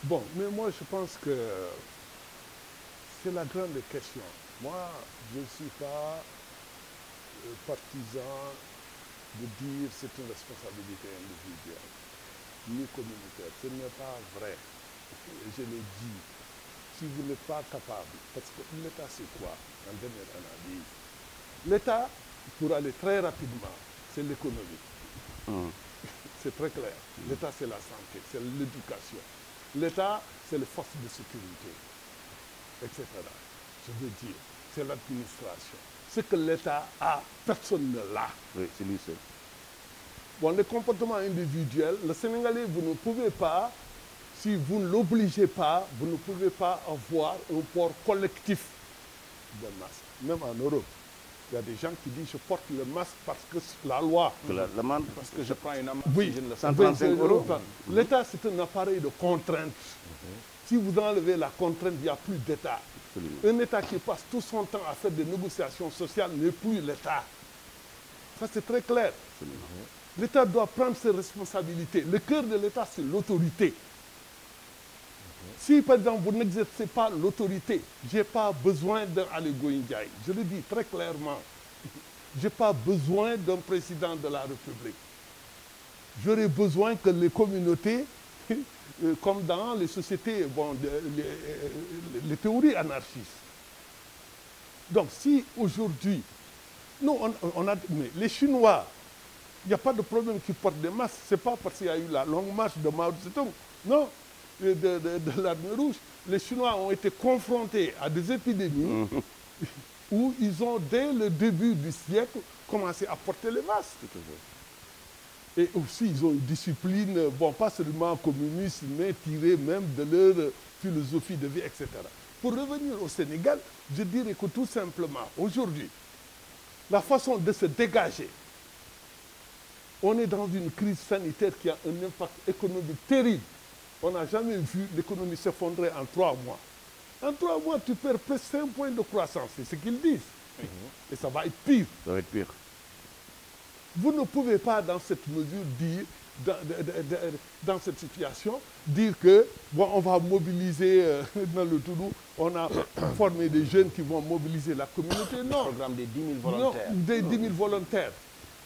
Bon, mais moi je pense que c'est la grande question. Moi, je ne suis pas partisan de dire c'est une responsabilité individuelle, ni communautaire. Ce n'est pas vrai. Je l'ai dit. Si vous n'êtes pas capable, parce que l'État c'est quoi en dernière analyse? L'État, pour aller très rapidement, c'est l'économie. C'est très clair. L'État c'est la santé, c'est l'éducation. L'État c'est les forces de sécurité, etc. Je veux dire, c'est l'administration. Ce que l'État a, personne ne l'a. Oui, c'est lui seul. Bon, les comportements individuels, le Sénégalais, vous ne pouvez pas, si vous ne l'obligez pas, vous ne pouvez pas avoir un port collectif de masque. Même en Europe, il y a des gens qui disent je porte le masque parce que la loi. L'amende, parce que je prends une amende. Oui, je ne le 135 euros. L'État, c'est un appareil de contrainte. Si vous enlevez la contrainte, il n'y a plus d'État. Un État qui passe tout son temps à faire des négociations sociales n'est plus l'État. Ça, c'est très clair. L'État doit prendre ses responsabilités. Le cœur de l'État, c'est l'autorité. Si, par exemple, vous n'exercez pas l'autorité, je n'ai pas besoin d'un Ali Goïndiaï. Je le dis très clairement. Je n'ai pas besoin d'un président de la République. J'aurais besoin que les communautés, comme dans les sociétés, bon, les théories anarchistes. Donc, si aujourd'hui, nous, mais les Chinois, il n'y a pas de problème qu'ils portent des masques. Ce n'est pas parce qu'il y a eu la longue marche de Mao Tse-tung. Non, de l'Armée rouge. Les Chinois ont été confrontés à des épidémies où ils ont, dès le début du siècle, commencé à porter les masques. Et aussi, ils ont une discipline, bon, pas seulement communiste, mais tirée même de leur philosophie de vie, etc. Pour revenir au Sénégal, je dirais que tout simplement, aujourd'hui, la façon de se dégager, on est dans une crise sanitaire qui a un impact économique terrible. On n'a jamais vu l'économie s'effondrer en 3 mois. En 3 mois, tu perds presque 5 points de croissance, c'est ce qu'ils disent. Et ça va être pire. Ça va être pire. Vous ne pouvez pas, dans cette mesure, dire, dans cette situation, dire que, bon, on va mobiliser dans le Toulou, on a formé des jeunes qui vont mobiliser la communauté. Non. Le programme des 10 000 volontaires. Non, des 10 000 volontaires.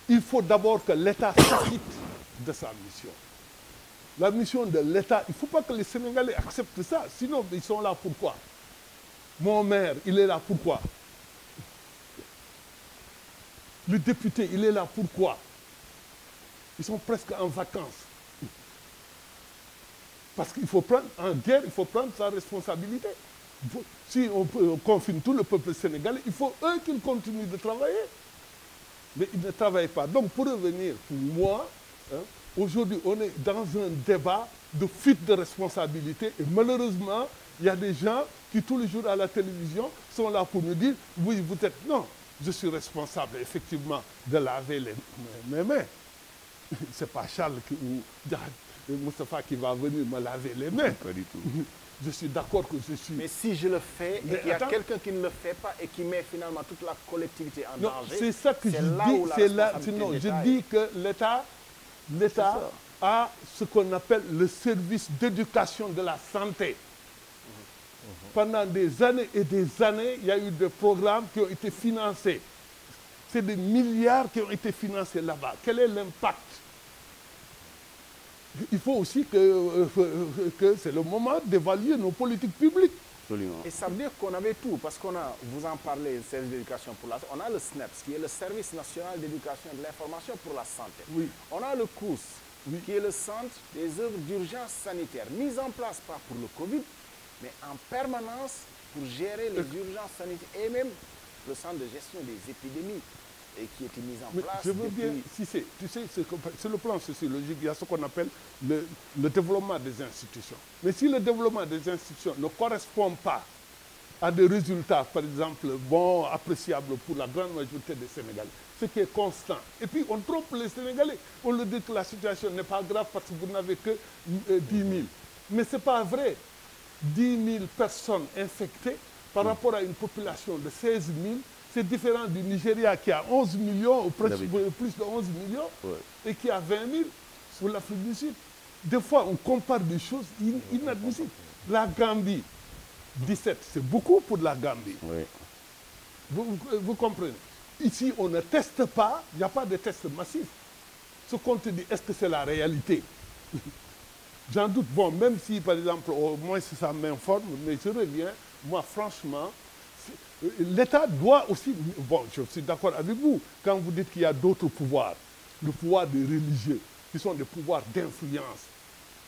Il faut d'abord que l'État s'acquitte de sa mission. La mission de l'État, il ne faut pas que les Sénégalais acceptent ça, sinon ils sont là pourquoi? Mon maire, il est là pourquoi? Le député, il est là pourquoi? Ils sont presque en vacances. Parce qu'il faut prendre, en guerre, il faut prendre sa responsabilité. Si on confine tout le peuple sénégalais, il faut eux qu'ils continuent de travailler. Mais ils ne travaillent pas. Donc pour revenir, pour moi, hein, aujourd'hui, on est dans un débat de fuite de responsabilité. Et malheureusement, il y a des gens qui, tous les jours à la télévision, sont là pour nous dire, oui, vous êtes... Non, je suis responsable, effectivement, de laver mes mains. Ce n'est pas Charles ou Moustapha qui va venir me laver les mains. Pas du tout. je suis d'accord que je suis... Mais si je le fais et qu'il y a attends. quelqu'un qui ne le fait pas et qui met finalement toute la collectivité en Non, danger, c'est ça que je là dis. où la C'est là, responsabilité sinon, de je l'État dis est. que l'État a ce qu'on appelle le service d'éducation de la santé. Pendant des années et des années, il y a eu des programmes qui ont été financés. C'est des milliards qui ont été financés là-bas. Quel est l'impact? Il faut aussi que c'est le moment d'évaluer nos politiques publiques. Absolument. Et ça veut dire qu'on avait tout, parce qu'on a, vous en parlez, le service d'éducation pour la santé, on a le SNEPS, qui est le service national d'éducation et de l'information pour la santé. Oui. On a le COUS, qui est le centre des œuvres d'urgence sanitaire, mis en place pas pour le Covid, mais en permanence pour gérer les urgences sanitaires, et même le centre de gestion des épidémies, et qui était mis en Mais place je veux bien, depuis... si c'est, tu sais, sur le plan sociologique, il y a ce qu'on appelle le développement des institutions. Mais si le développement des institutions ne correspond pas à des résultats, par exemple, bons, appréciables pour la grande majorité des Sénégalais, ce qui est constant. Et puis on trompe les Sénégalais. On leur dit que la situation n'est pas grave parce que vous n'avez que 10 000. Mais ce n'est pas vrai. 10 000 personnes infectées par rapport à une population de 16 000, c'est différent du Nigeria qui a 11 millions, ou presque plus de 11 millions, et qui a 20 000 sur l'Afrique du Sud. Des fois, on compare des choses inadmissibles. La Gambie, 17, c'est beaucoup pour la Gambie. Oui. Vous comprenez? Ici, on ne teste pas, il n'y a pas de tests massifs. Ce qu'on te dit, est-ce que c'est la réalité? J'en doute. Bon, même si, par exemple, au moins ça m'informe, mais je reviens, moi, franchement, l'État doit aussi... Bon, je suis d'accord avec vous, quand vous dites qu'il y a d'autres pouvoirs, le pouvoir des religieux, qui sont des pouvoirs d'influence.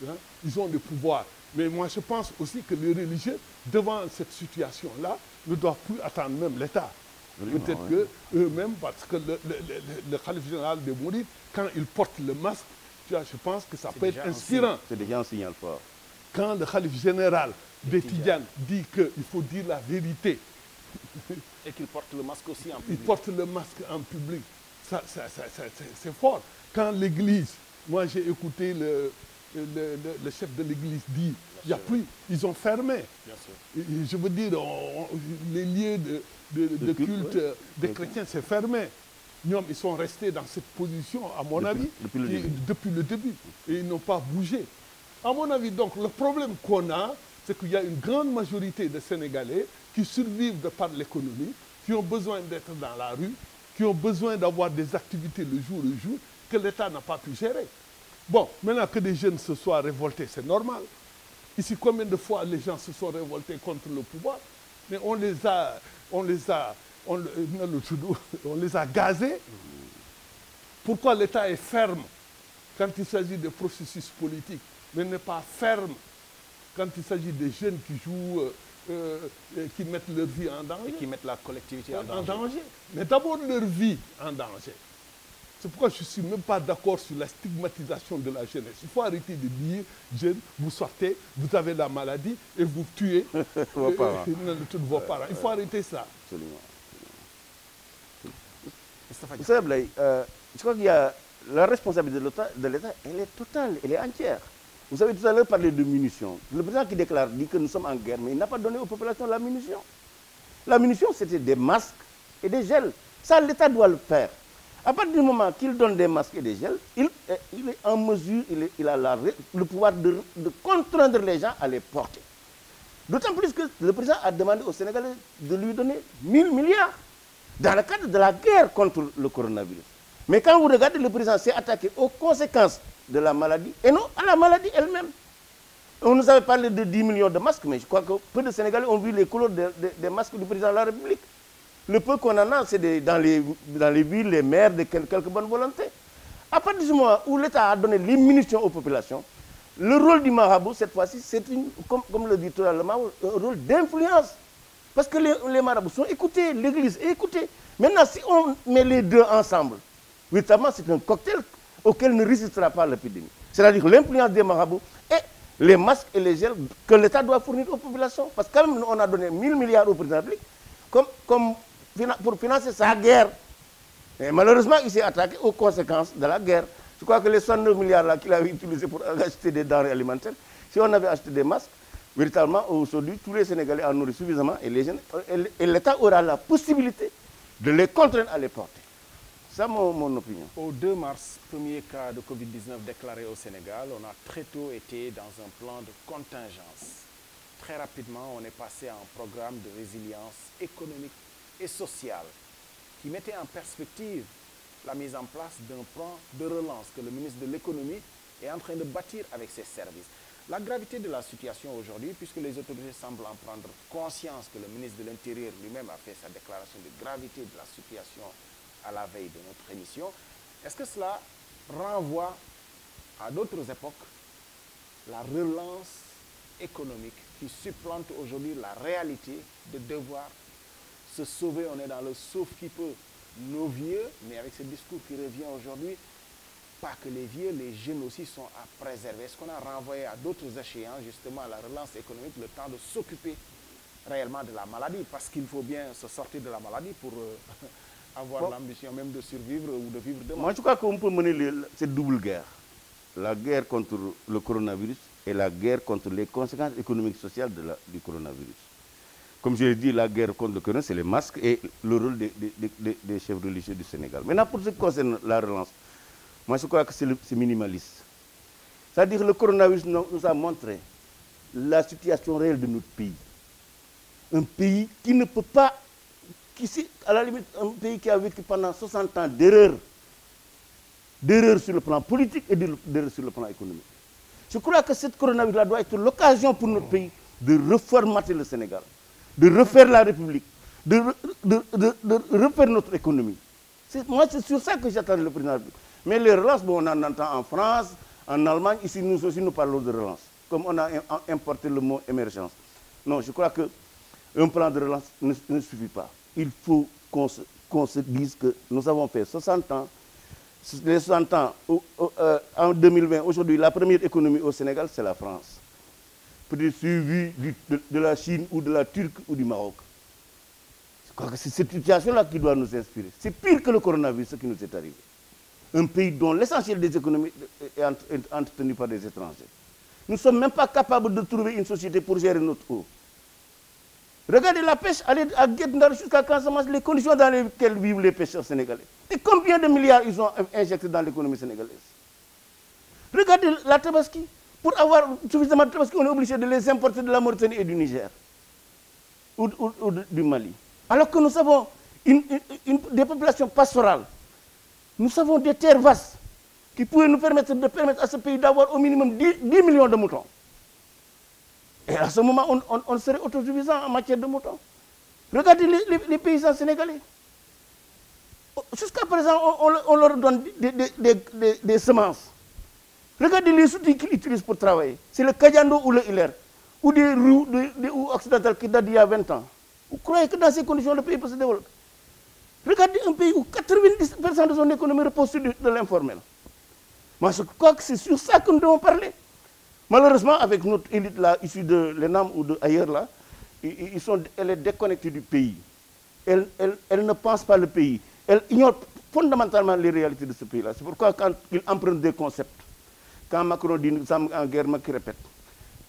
Hein? Ils ont des pouvoirs. Mais moi, je pense aussi que les religieux, devant cette situation-là, ne doivent plus attendre même l'État. Peut-être qu'eux-mêmes, parce que le khalife général des Mourides, quand il porte le masque, tu vois, je pense que ça peut être inspirant. C'est déjà un signal fort. Quand le khalife général des Tidjanes dit qu'il faut dire la vérité, Et qu'il porte le masque aussi en il public. porte le masque en public, c'est fort. Quand l'Église, moi j'ai écouté le chef de l'Église dit, il n'y a plus, ils ont fermé. Bien sûr. Et je veux dire, les lieux de culte des chrétiens, c'est fermé. Nous, ils sont restés dans cette position, à mon avis, depuis le début. Et ils n'ont pas bougé. À mon avis, donc, le problème qu'on a, c'est qu'il y a une grande majorité de Sénégalais qui survivent de par l'économie, qui ont besoin d'être dans la rue, qui ont besoin d'avoir des activités le jour, que l'État n'a pas pu gérer. Bon, maintenant que des jeunes se soient révoltés, c'est normal. Ici, combien de fois les gens se sont révoltés contre le pouvoir? Mais on les a gazés. Pourquoi l'État est ferme quand il s'agit de processus politiques, mais n'est pas ferme quand il s'agit des jeunes qui jouent, qui mettent leur vie en danger? Et qui mettent la collectivité en danger. Mais d'abord leur vie en danger. C'est pourquoi je ne suis même pas d'accord sur la stigmatisation de la jeunesse. Il faut arrêter de dire, jeunes, vous sortez, vous avez la maladie et vous tuez vos parents. Tous vos parents. Il faut arrêter ça. Absolument. Vous savez, Blaye, je crois qu'il y a la responsabilité de l'État, elle est totale, elle est entière. Vous savez, tout à l'heure, parler de munitions. Le président qui dit que nous sommes en guerre, mais il n'a pas donné aux populations la munition. La munition, c'était des masques et des gels. Ça, l'État doit le faire. À partir du moment qu'il donne des masques et des gels, il est en mesure, il a le pouvoir de contraindre les gens à les porter. D'autant plus que le président a demandé aux Sénégalais de lui donner 1000 milliards dans le cadre de la guerre contre le coronavirus. Mais quand vous regardez, le président s'est attaqué aux conséquences de la maladie et non à la maladie elle-même. On nous avait parlé de 10 millions de masques, mais je crois que peu de Sénégalais ont vu les couleurs des masques du président de la République. Le peu qu'on en a, c'est dans les villes, les maires, de quelques bonnes volontés. À partir du moment où l'État a donné les munitions aux populations, le rôle du marabout, cette fois-ci, c'est, comme le dit tout à l'heure, un rôle d'influence. Parce que les marabouts sont écoutés, l'Église est écoutée. Maintenant, si on met les deux ensemble, véritablement, c'est un cocktail auquel ne résistera pas l'épidémie. C'est-à-dire l'influence des marabouts et les masques et les gels que l'État doit fournir aux populations. Parce que quand même, on a donné 1000 milliards au président de la République pour financer sa guerre. Et malheureusement, il s'est attaqué aux conséquences de la guerre. Je crois que les 69 milliards là qu'il avait utilisés pour acheter des denrées alimentaires, si on avait acheté des masques, véritablement, aujourd'hui, tous les Sénégalais en auraient suffisamment et l'État aura la possibilité de les contraindre à les porter. C'est mon opinion. Au 2 mars, premier cas de Covid-19 déclaré au Sénégal, on a très tôt été dans un plan de contingence. Très rapidement, on est passé à un programme de résilience économique et sociale qui mettait en perspective la mise en place d'un plan de relance que le ministre de l'économie est en train de bâtir avec ses services. La gravité de la situation aujourd'hui, puisque les autorités semblent en prendre conscience que le ministre de l'Intérieur lui-même a fait sa déclaration de gravité de la situation à la veille de notre émission, est-ce que cela renvoie à d'autres époques la relance économique qui supplante aujourd'hui la réalité de devoir se sauver? On est dans le sauve qui peut nos vieux, mais avec ce discours qui revient aujourd'hui, pas que les vieux, les jeunes aussi sont à préserver. Est-ce qu'on a renvoyé à d'autres échéances, justement, à la relance économique, le temps de s'occuper réellement de la maladie? Parce qu'il faut bien se sortir de la maladie pour avoir l'ambition même de survivre ou de vivre demain. Moi, je crois qu'on peut mener cette double guerre. La guerre contre le coronavirus et la guerre contre les conséquences économiques et sociales du coronavirus. Comme je l'ai dit, la guerre contre le coronavirus, c'est les masques et le rôle des chefs religieux du Sénégal. Maintenant, pour ce qui concerne la relance, moi, je crois que c'est minimaliste. C'est-à-dire que le coronavirus nous a montré la situation réelle de notre pays. Un pays qui ne peut pas, à la limite, un pays qui a vécu pendant 60 ans d'erreurs sur le plan politique et d'erreurs sur le plan économique. Je crois que cette coronavirus doit être l'occasion pour notre pays de reformater le Sénégal, de refaire la République, de refaire notre économie. Moi, c'est sur ça que j'attends le président. Mais les relances, bon, on en entend en France, en Allemagne. Ici, nous aussi, nous parlons de relance. Comme on a importé le mot émergence. Non, je crois qu'un plan de relance ne suffit pas. Il faut qu'on se dise que nous avons fait 60 ans. Les 60 ans, en 2020, aujourd'hui, la première économie au Sénégal, c'est la France. Peut-être suivie de la Chine ou de la Turquie ou du Maroc. Je crois que c'est cette situation-là qui doit nous inspirer. C'est pire que le coronavirus, ce qui nous est arrivé. Un pays dont l'essentiel des économies est entretenu par des étrangers. Nous ne sommes même pas capables de trouver une société pour gérer notre eau. Regardez la pêche, allez à Guet-Ndar jusqu'à Casamance, les conditions dans lesquelles vivent les pêcheurs sénégalais. Et combien de milliards ils ont injectés dans l'économie sénégalaise? Regardez la tabaski. Pour avoir suffisamment de tabaski, on est obligé de les importer de la Mauritanie et du Niger. Ou du Mali. Alors que nous avons des populations pastorales. Nous avons des terres vastes qui pourraient nous permettre à ce pays d'avoir au minimum 10 millions de moutons. Et à ce moment, on serait autosuffisant en matière de moutons. Regardez les paysans sénégalais. Jusqu'à présent, on leur donne des semences. Regardez les outils qu'ils utilisent pour travailler. C'est le Kadiando ou le Hilaire, ou des roues occidentales qui datent d'il y a 20 ans. Vous croyez que dans ces conditions, le pays peut se développer? Regardez un pays où 90% de son économie repose sur de l'informel. Moi, je crois que c'est sur ça que nous devons parler. Malheureusement, avec notre élite là, issue de l'ENAM ou d'ailleurs là, elle est déconnectée du pays. Elle ne pense pas le pays. Elle ignore fondamentalement les réalités de ce pays-là. C'est pourquoi quand il emprunte des concepts, quand Macron dit nous sommes en guerre, Macron répète.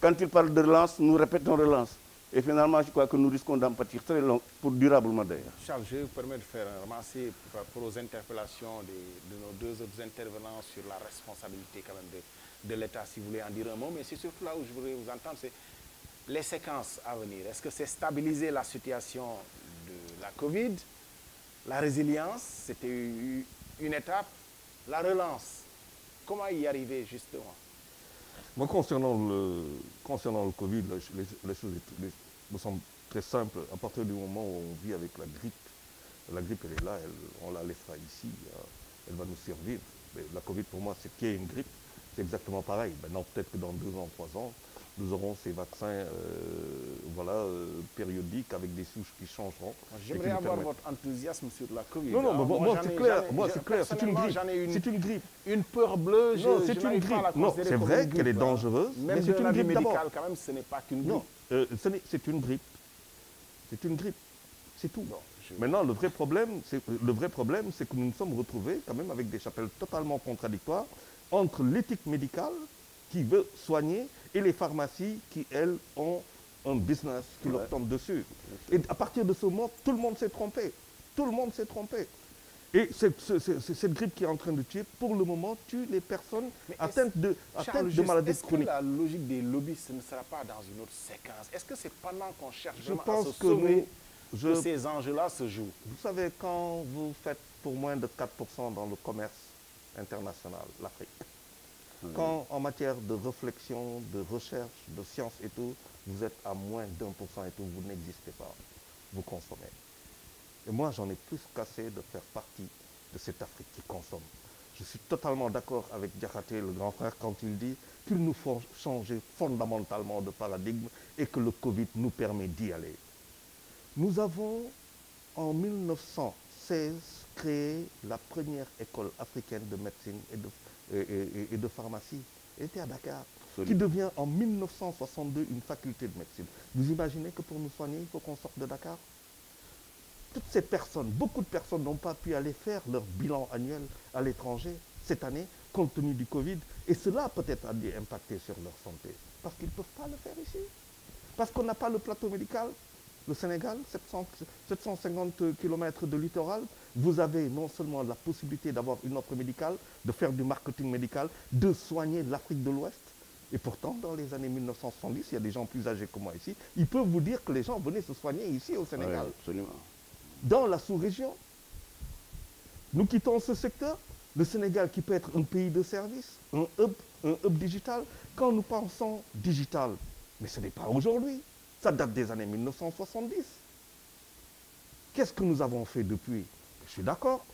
Quand il parle de relance, nous répétons relance. Et finalement, je crois que nous risquons d'en pâtir très long, durablement d'ailleurs. Charles, je vous permets de faire un ramasser pour aux interpellations de nos deux autres intervenants sur la responsabilité quand même de l'État, si vous voulez en dire un mot. Mais c'est surtout là où je voudrais vous entendre, c'est les séquences à venir. Est-ce que c'est stabiliser la situation de la Covid, la résilience, c'était une étape, la relance, comment y arriver justement? Moi, concernant le Covid, les choses me semblent très simples. À partir du moment où on vit avec la grippe elle est là, on la laissera ici, elle va nous servir. Mais la Covid, pour moi, c'est qu'il y ait une grippe, c'est exactement pareil. Maintenant, peut-être que dans 2 ans, 3 ans, nous aurons ces vaccins périodiques avec des souches qui changeront. J'aimerais avoir votre enthousiasme sur la Covid. Non, moi c'est clair, c'est une grippe. C'est une grippe. Une peur bleue, c'est une grippe. Non, c'est vrai qu'elle est dangereuse, mais c'est une grippe d'abord. Quand même, ce n'est pas qu'une grippe. Non, c'est une grippe. C'est une grippe. C'est tout. Maintenant, le vrai problème, c'est que nous nous sommes retrouvés quand même avec des chapelles totalement contradictoires entre l'éthique médicale qui veut soigner et les pharmacies qui, elles, ont un business qui leur tombe dessus. Et à partir de ce moment, tout le monde s'est trompé. Tout le monde s'est trompé. Et cette grippe qui est en train de tuer, pour le moment, tue les personnes atteintes de maladies chroniques. Est-ce que la logique des lobbyistes ne sera pas dans une autre séquence? Est-ce que c'est pendant qu'on cherche Je vraiment pense à se sauver que ces enjeux-là se jouent? Vous savez, quand vous faites pour moins de 4% dans le commerce international, l'Afrique, quand en matière de réflexion, de recherche, de science et tout, vous êtes à moins d'1% et tout, vous n'existez pas, vous consommez. Et moi, j'en ai plus qu'assez de faire partie de cette Afrique qui consomme. Je suis totalement d'accord avec Diakhaté, le grand frère, quand il dit qu'il nous faut changer fondamentalement de paradigme et que le Covid nous permet d'y aller. Nous avons, en 1916, créé la première école africaine de médecine et de pharmacie. Elle était à Dakar, qui devient en 1962 une faculté de médecine. Vous imaginez que pour nous soigner, il faut qu'on sorte de Dakar? Toutes ces personnes, beaucoup de personnes n'ont pas pu aller faire leur bilan annuel à l'étranger cette année, compte tenu du Covid. Et cela peut-être a dû impacter sur leur santé. Parce qu'ils ne peuvent pas le faire ici. Parce qu'on n'a pas le plateau médical. Le Sénégal, 750 km de littoral, vous avez non seulement la possibilité d'avoir une offre médicale, de faire du marketing médical, de soigner l'Afrique de l'Ouest. Et pourtant, dans les années 1970, il y a des gens plus âgés que moi ici, ils peuvent vous dire que les gens venaient se soigner ici au Sénégal. Oui, absolument. Dans la sous-région. Nous quittons ce secteur, le Sénégal qui peut être un pays de service, un hub digital. Quand nous pensons digital, mais ce n'est pas aujourd'hui, ça date des années 1970. Qu'est-ce que nous avons fait depuis? Je suis d'accord.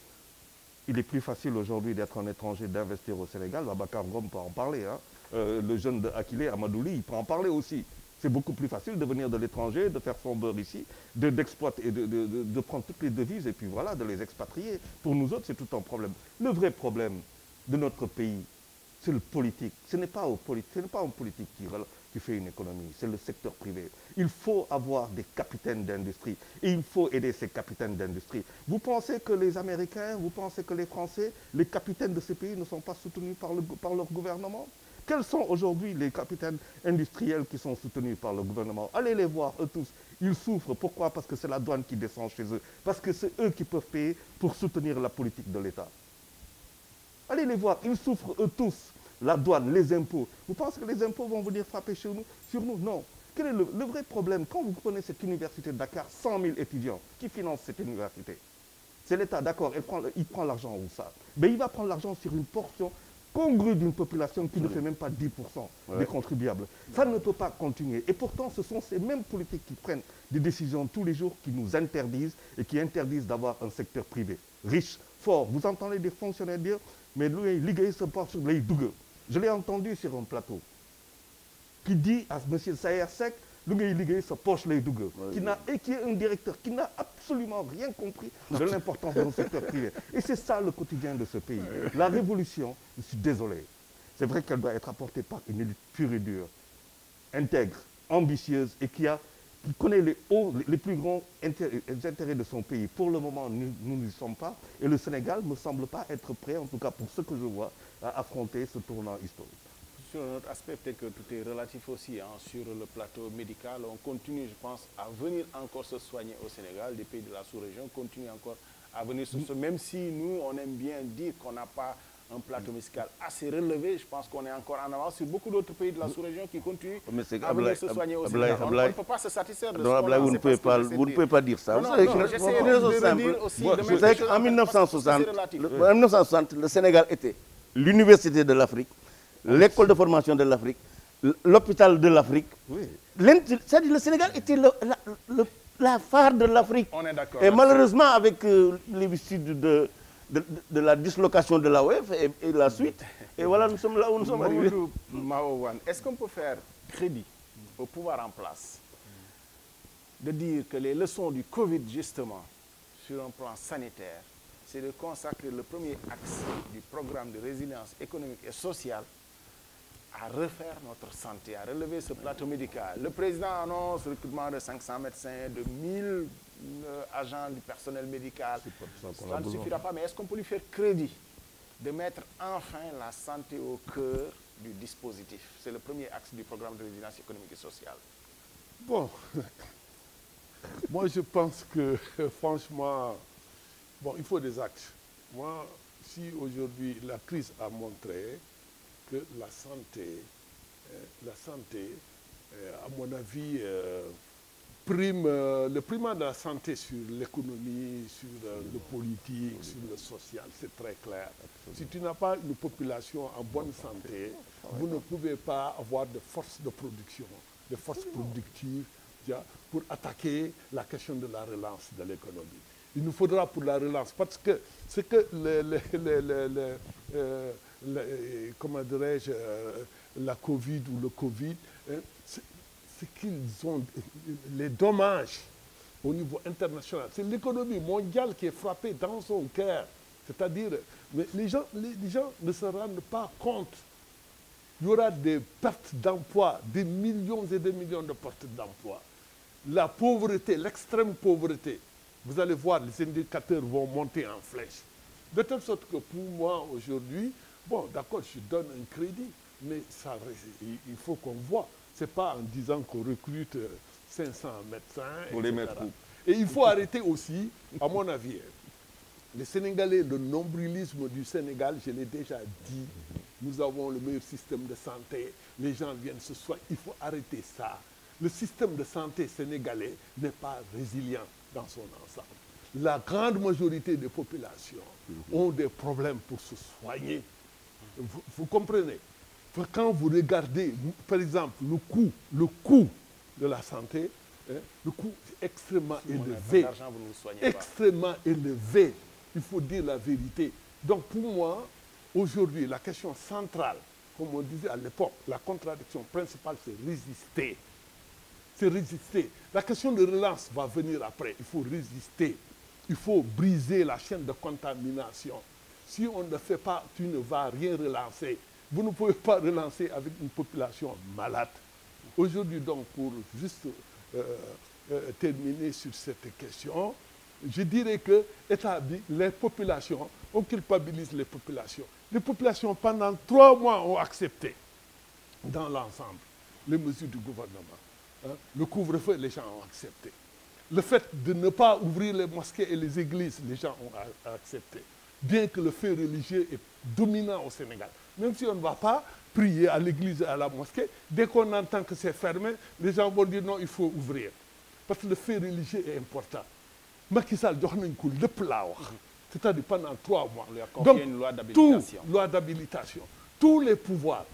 Il est plus facile aujourd'hui d'être un étranger, d'investir au Sénégal. Babacar Ngom peut en parler. Hein. Le jeune de Akile, Amadouli, il peut en parler aussi. C'est beaucoup plus facile de venir de l'étranger, de faire son beurre ici, d'exploiter et de prendre toutes les devises et puis voilà, de les expatrier. Pour nous autres, c'est tout un problème. Le vrai problème de notre pays, c'est le politique. Ce n'est pas un politique qui fait une économie, c'est le secteur privé. Il faut avoir des capitaines d'industrie et il faut aider ces capitaines d'industrie. Vous pensez que les Américains, vous pensez que les Français, les capitaines de ces pays ne sont pas soutenus par leur gouvernement? Quels sont aujourd'hui les capitaines industriels qui sont soutenus par le gouvernement? Allez les voir, eux tous. Ils souffrent. Pourquoi? Parce que c'est la douane qui descend chez eux. Parce que c'est eux qui peuvent payer pour soutenir la politique de l'État. Allez les voir. Ils souffrent, eux tous. La douane, les impôts. Vous pensez que les impôts vont venir frapper sur nous? Non. Quel est le vrai problème? Quand vous prenez cette université de Dakar, 100 000 étudiants, qui financent cette université? C'est l'État, d'accord, il prend l'argent où ça? Mais il va prendre l'argent sur une portion congrue d'une population qui ne fait même pas 10% des contribuables. Ça ne peut pas continuer. Et pourtant, ce sont ces mêmes politiques qui prennent des décisions tous les jours qui nous interdisent et qui interdisent d'avoir un secteur privé riche, fort. Vous entendez des fonctionnaires dire, mais lui, l'IGAI se porte sur les dougues. Je l'ai entendu sur un plateau qui dit à M. Sayer Sek, l'IGAI se poche les dougues, qui est un directeur qui n'a absolument rien compris de l'importance de nos secteurs privés. Et c'est ça le quotidien de ce pays. La révolution, je suis désolé, c'est vrai qu'elle doit être apportée par une élite pure et dure, intègre, ambitieuse et qui connaît les plus grands intérêts de son pays. Pour le moment, nous n'y sommes pas. Et le Sénégal ne semble pas être prêt, en tout cas pour ce que je vois, à affronter ce tournant historique. Sur un autre aspect, peut-être que tout est relatif aussi. Hein. Sur le plateau médical, on continue, je pense, à venir encore se soigner au Sénégal. Des pays de la sous-région continuent encore à venir se soigner. Même si nous, on aime bien dire qu'on n'a pas un plateau médical assez relevé, je pense qu'on est encore en avance sur beaucoup d'autres pays de la sous-région qui continuent à venir se soigner au Sénégal. On ne peut pas se satisfaire de ce qu'on a. Vous ne pouvez pas dire ça. Vous savez qu'en 1960, le Sénégal était l'université de l'Afrique, l'école de formation de l'Afrique, l'hôpital de l'Afrique. Oui. C'est-à-dire le Sénégal était la phare de l'Afrique. On est d'accord. Et malheureusement, avec l'issue de la dislocation de l'AOF et la suite, et voilà, nous sommes là où nous sommes arrivés. Est-ce qu'on peut faire crédit au pouvoir en place de dire que les leçons du Covid, justement, sur un plan sanitaire, c'est de consacrer le premier axe du programme de résilience économique et sociale à refaire notre santé, à relever ce plateau médical. Le président annonce le recrutement de 500 médecins, de 1000 agents du personnel médical. Ça ne suffira pas, mais est-ce qu'on peut lui faire crédit de mettre enfin la santé au cœur du dispositif? C'est le premier axe du programme de résilience économique et sociale. Bon, moi je pense que franchement, bon, il faut des axes. Moi, si aujourd'hui la crise a montré que la santé, à mon avis, le primat de la santé sur l'économie, sur le politique, sur le social, c'est très clair. Si tu n'as pas une population en bonne santé, vous ne pouvez pas avoir de force de production, de forces productives pour attaquer la question de la relance de l'économie. Il nous faudra pour la relance, parce que ce que comment dirais-je, la Covid ou le Covid, c'est qu'ils ont les dommages au niveau international. C'est l'économie mondiale qui est frappée dans son cœur. C'est-à-dire, mais les gens ne se rendent pas compte. Il y aura des pertes d'emploi, des millions et des millions de pertes d'emploi. La pauvreté, l'extrême pauvreté, vous allez voir, les indicateurs vont monter en flèche. De telle sorte que pour moi, aujourd'hui, bon, d'accord, je donne un crédit, mais ça, il faut qu'on voit. Ce n'est pas en disant qu'on recrute 500 médecins, pour les mettre où? Et il faut arrêter aussi, à mon avis, les Sénégalais, le nombrilisme du Sénégal, je l'ai déjà dit, nous avons le meilleur système de santé, les gens viennent se soigner, il faut arrêter ça. Le système de santé sénégalais n'est pas résilient dans son ensemble. La grande majorité des populations ont des problèmes pour se soigner. Vous comprenez? Quand vous regardez, par exemple, le coût de la santé, le coût est extrêmement élevé. Extrêmement élevé. Il faut dire la vérité. Donc pour moi, aujourd'hui, la question centrale, comme on disait à l'époque, la contradiction principale, c'est résister. C'est résister. La question de relance va venir après. Il faut résister. Il faut briser la chaîne de contamination. Si on ne fait pas, tu ne vas rien relancer. Vous ne pouvez pas relancer avec une population malade. Aujourd'hui, donc, pour juste terminer sur cette question, je dirais que les populations, on culpabilise les populations. Les populations, pendant 3 mois, ont accepté, dans l'ensemble, les mesures du gouvernement. Hein? Le couvre-feu, les gens ont accepté. Le fait de ne pas ouvrir les mosquées et les églises, les gens ont accepté. Bien que le fait religieux est dominant au Sénégal. Même si on ne va pas prier à l'église et à la mosquée, dès qu'on entend que c'est fermé, les gens vont dire non, il faut ouvrir. Parce que le fait religieux est important. Macky Sall jox nañ ko lépp laa wax. C'est-à-dire pendant 3 mois. On lui a confié une loi d'habilitation. Loi d'habilitation. Tous les pouvoirs.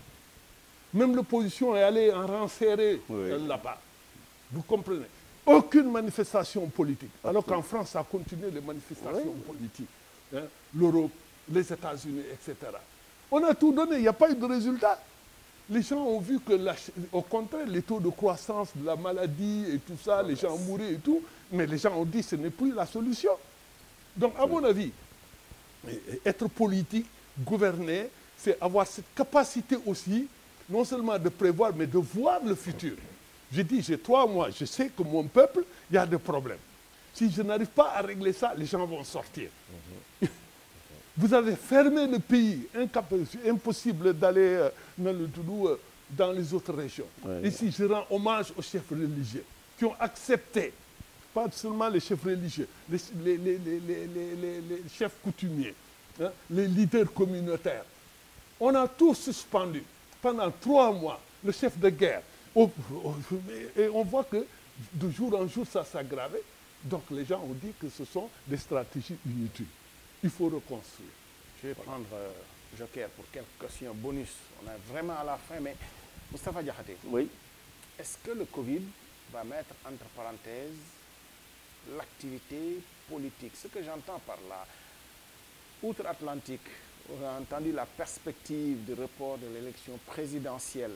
Même l'opposition est allée en rang serré là-bas. Vous comprenez? Aucune manifestation politique. Alors qu'en France, ça a continué les manifestations politiques. Hein? L'Europe, les États-Unis, etc. On a tout donné, il n'y a pas eu de résultat. Les gens ont vu que, au contraire, les taux de croissance de la maladie et tout ça, les gens mouraient et tout, mais les gens ont dit que ce n'est plus la solution. Donc, à mon avis, être politique, gouverner, c'est avoir cette capacité aussi, non seulement de prévoir, mais de voir le futur. Je dis, j'ai 3 mois, je sais que mon peuple, il y a des problèmes. Si je n'arrive pas à régler ça, les gens vont sortir. Vous avez fermé le pays, impossible d'aller dans les autres régions. Ici, je rends hommage aux chefs religieux qui ont accepté, pas seulement les chefs religieux, les chefs coutumiers, hein, les leaders communautaires. On a tout suspendu pendant 3 mois, le chef de guerre. Et on voit que de jour en jour, ça s'aggravait. Donc les gens ont dit que ce sont des stratégies inutiles. Il faut reconstruire. Je vais prendre Joker pour quelques questions bonus. On est vraiment à la fin, mais Moustapha Diakhaté, Oui. est-ce que le Covid va mettre entre parenthèses l'activité politique? Ce que j'entends par là, outre-Atlantique, on a entendu la perspective de report de l'élection présidentielle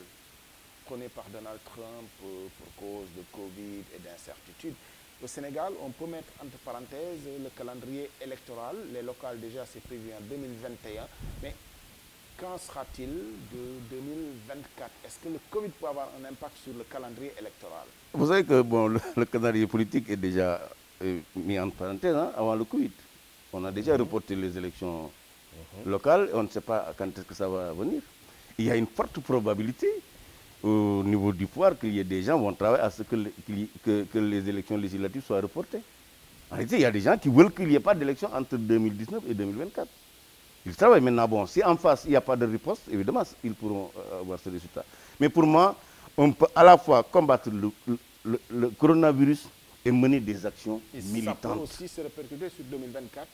prônée par Donald Trump pour cause de Covid et d'incertitude. Au Sénégal, on peut mettre entre parenthèses le calendrier électoral. Les locales, déjà, c'est prévu en 2021. Mais qu'en sera-t-il de 2024? Est-ce que le Covid peut avoir un impact sur le calendrier électoral? Vous savez que bon, le calendrier politique est déjà mis en parenthèse avant le Covid. On a déjà reporté les élections locales et on ne sait pas quand est-ce que ça va venir. il y a une forte probabilité au niveau du pouvoir qu'il y ait des gens qui vont travailler à ce que les élections législatives soient reportées. En réalité, il y a des gens qui veulent qu'il n'y ait pas d'élection entre 2019 et 2024. Ils travaillent maintenant. Bon, si en face, il n'y a pas de riposte, évidemment, ils pourront avoir ce résultat. Mais pour moi, on peut à la fois combattre le coronavirus et mener des actions militantes. Ça peut aussi se répercuter sur 2024.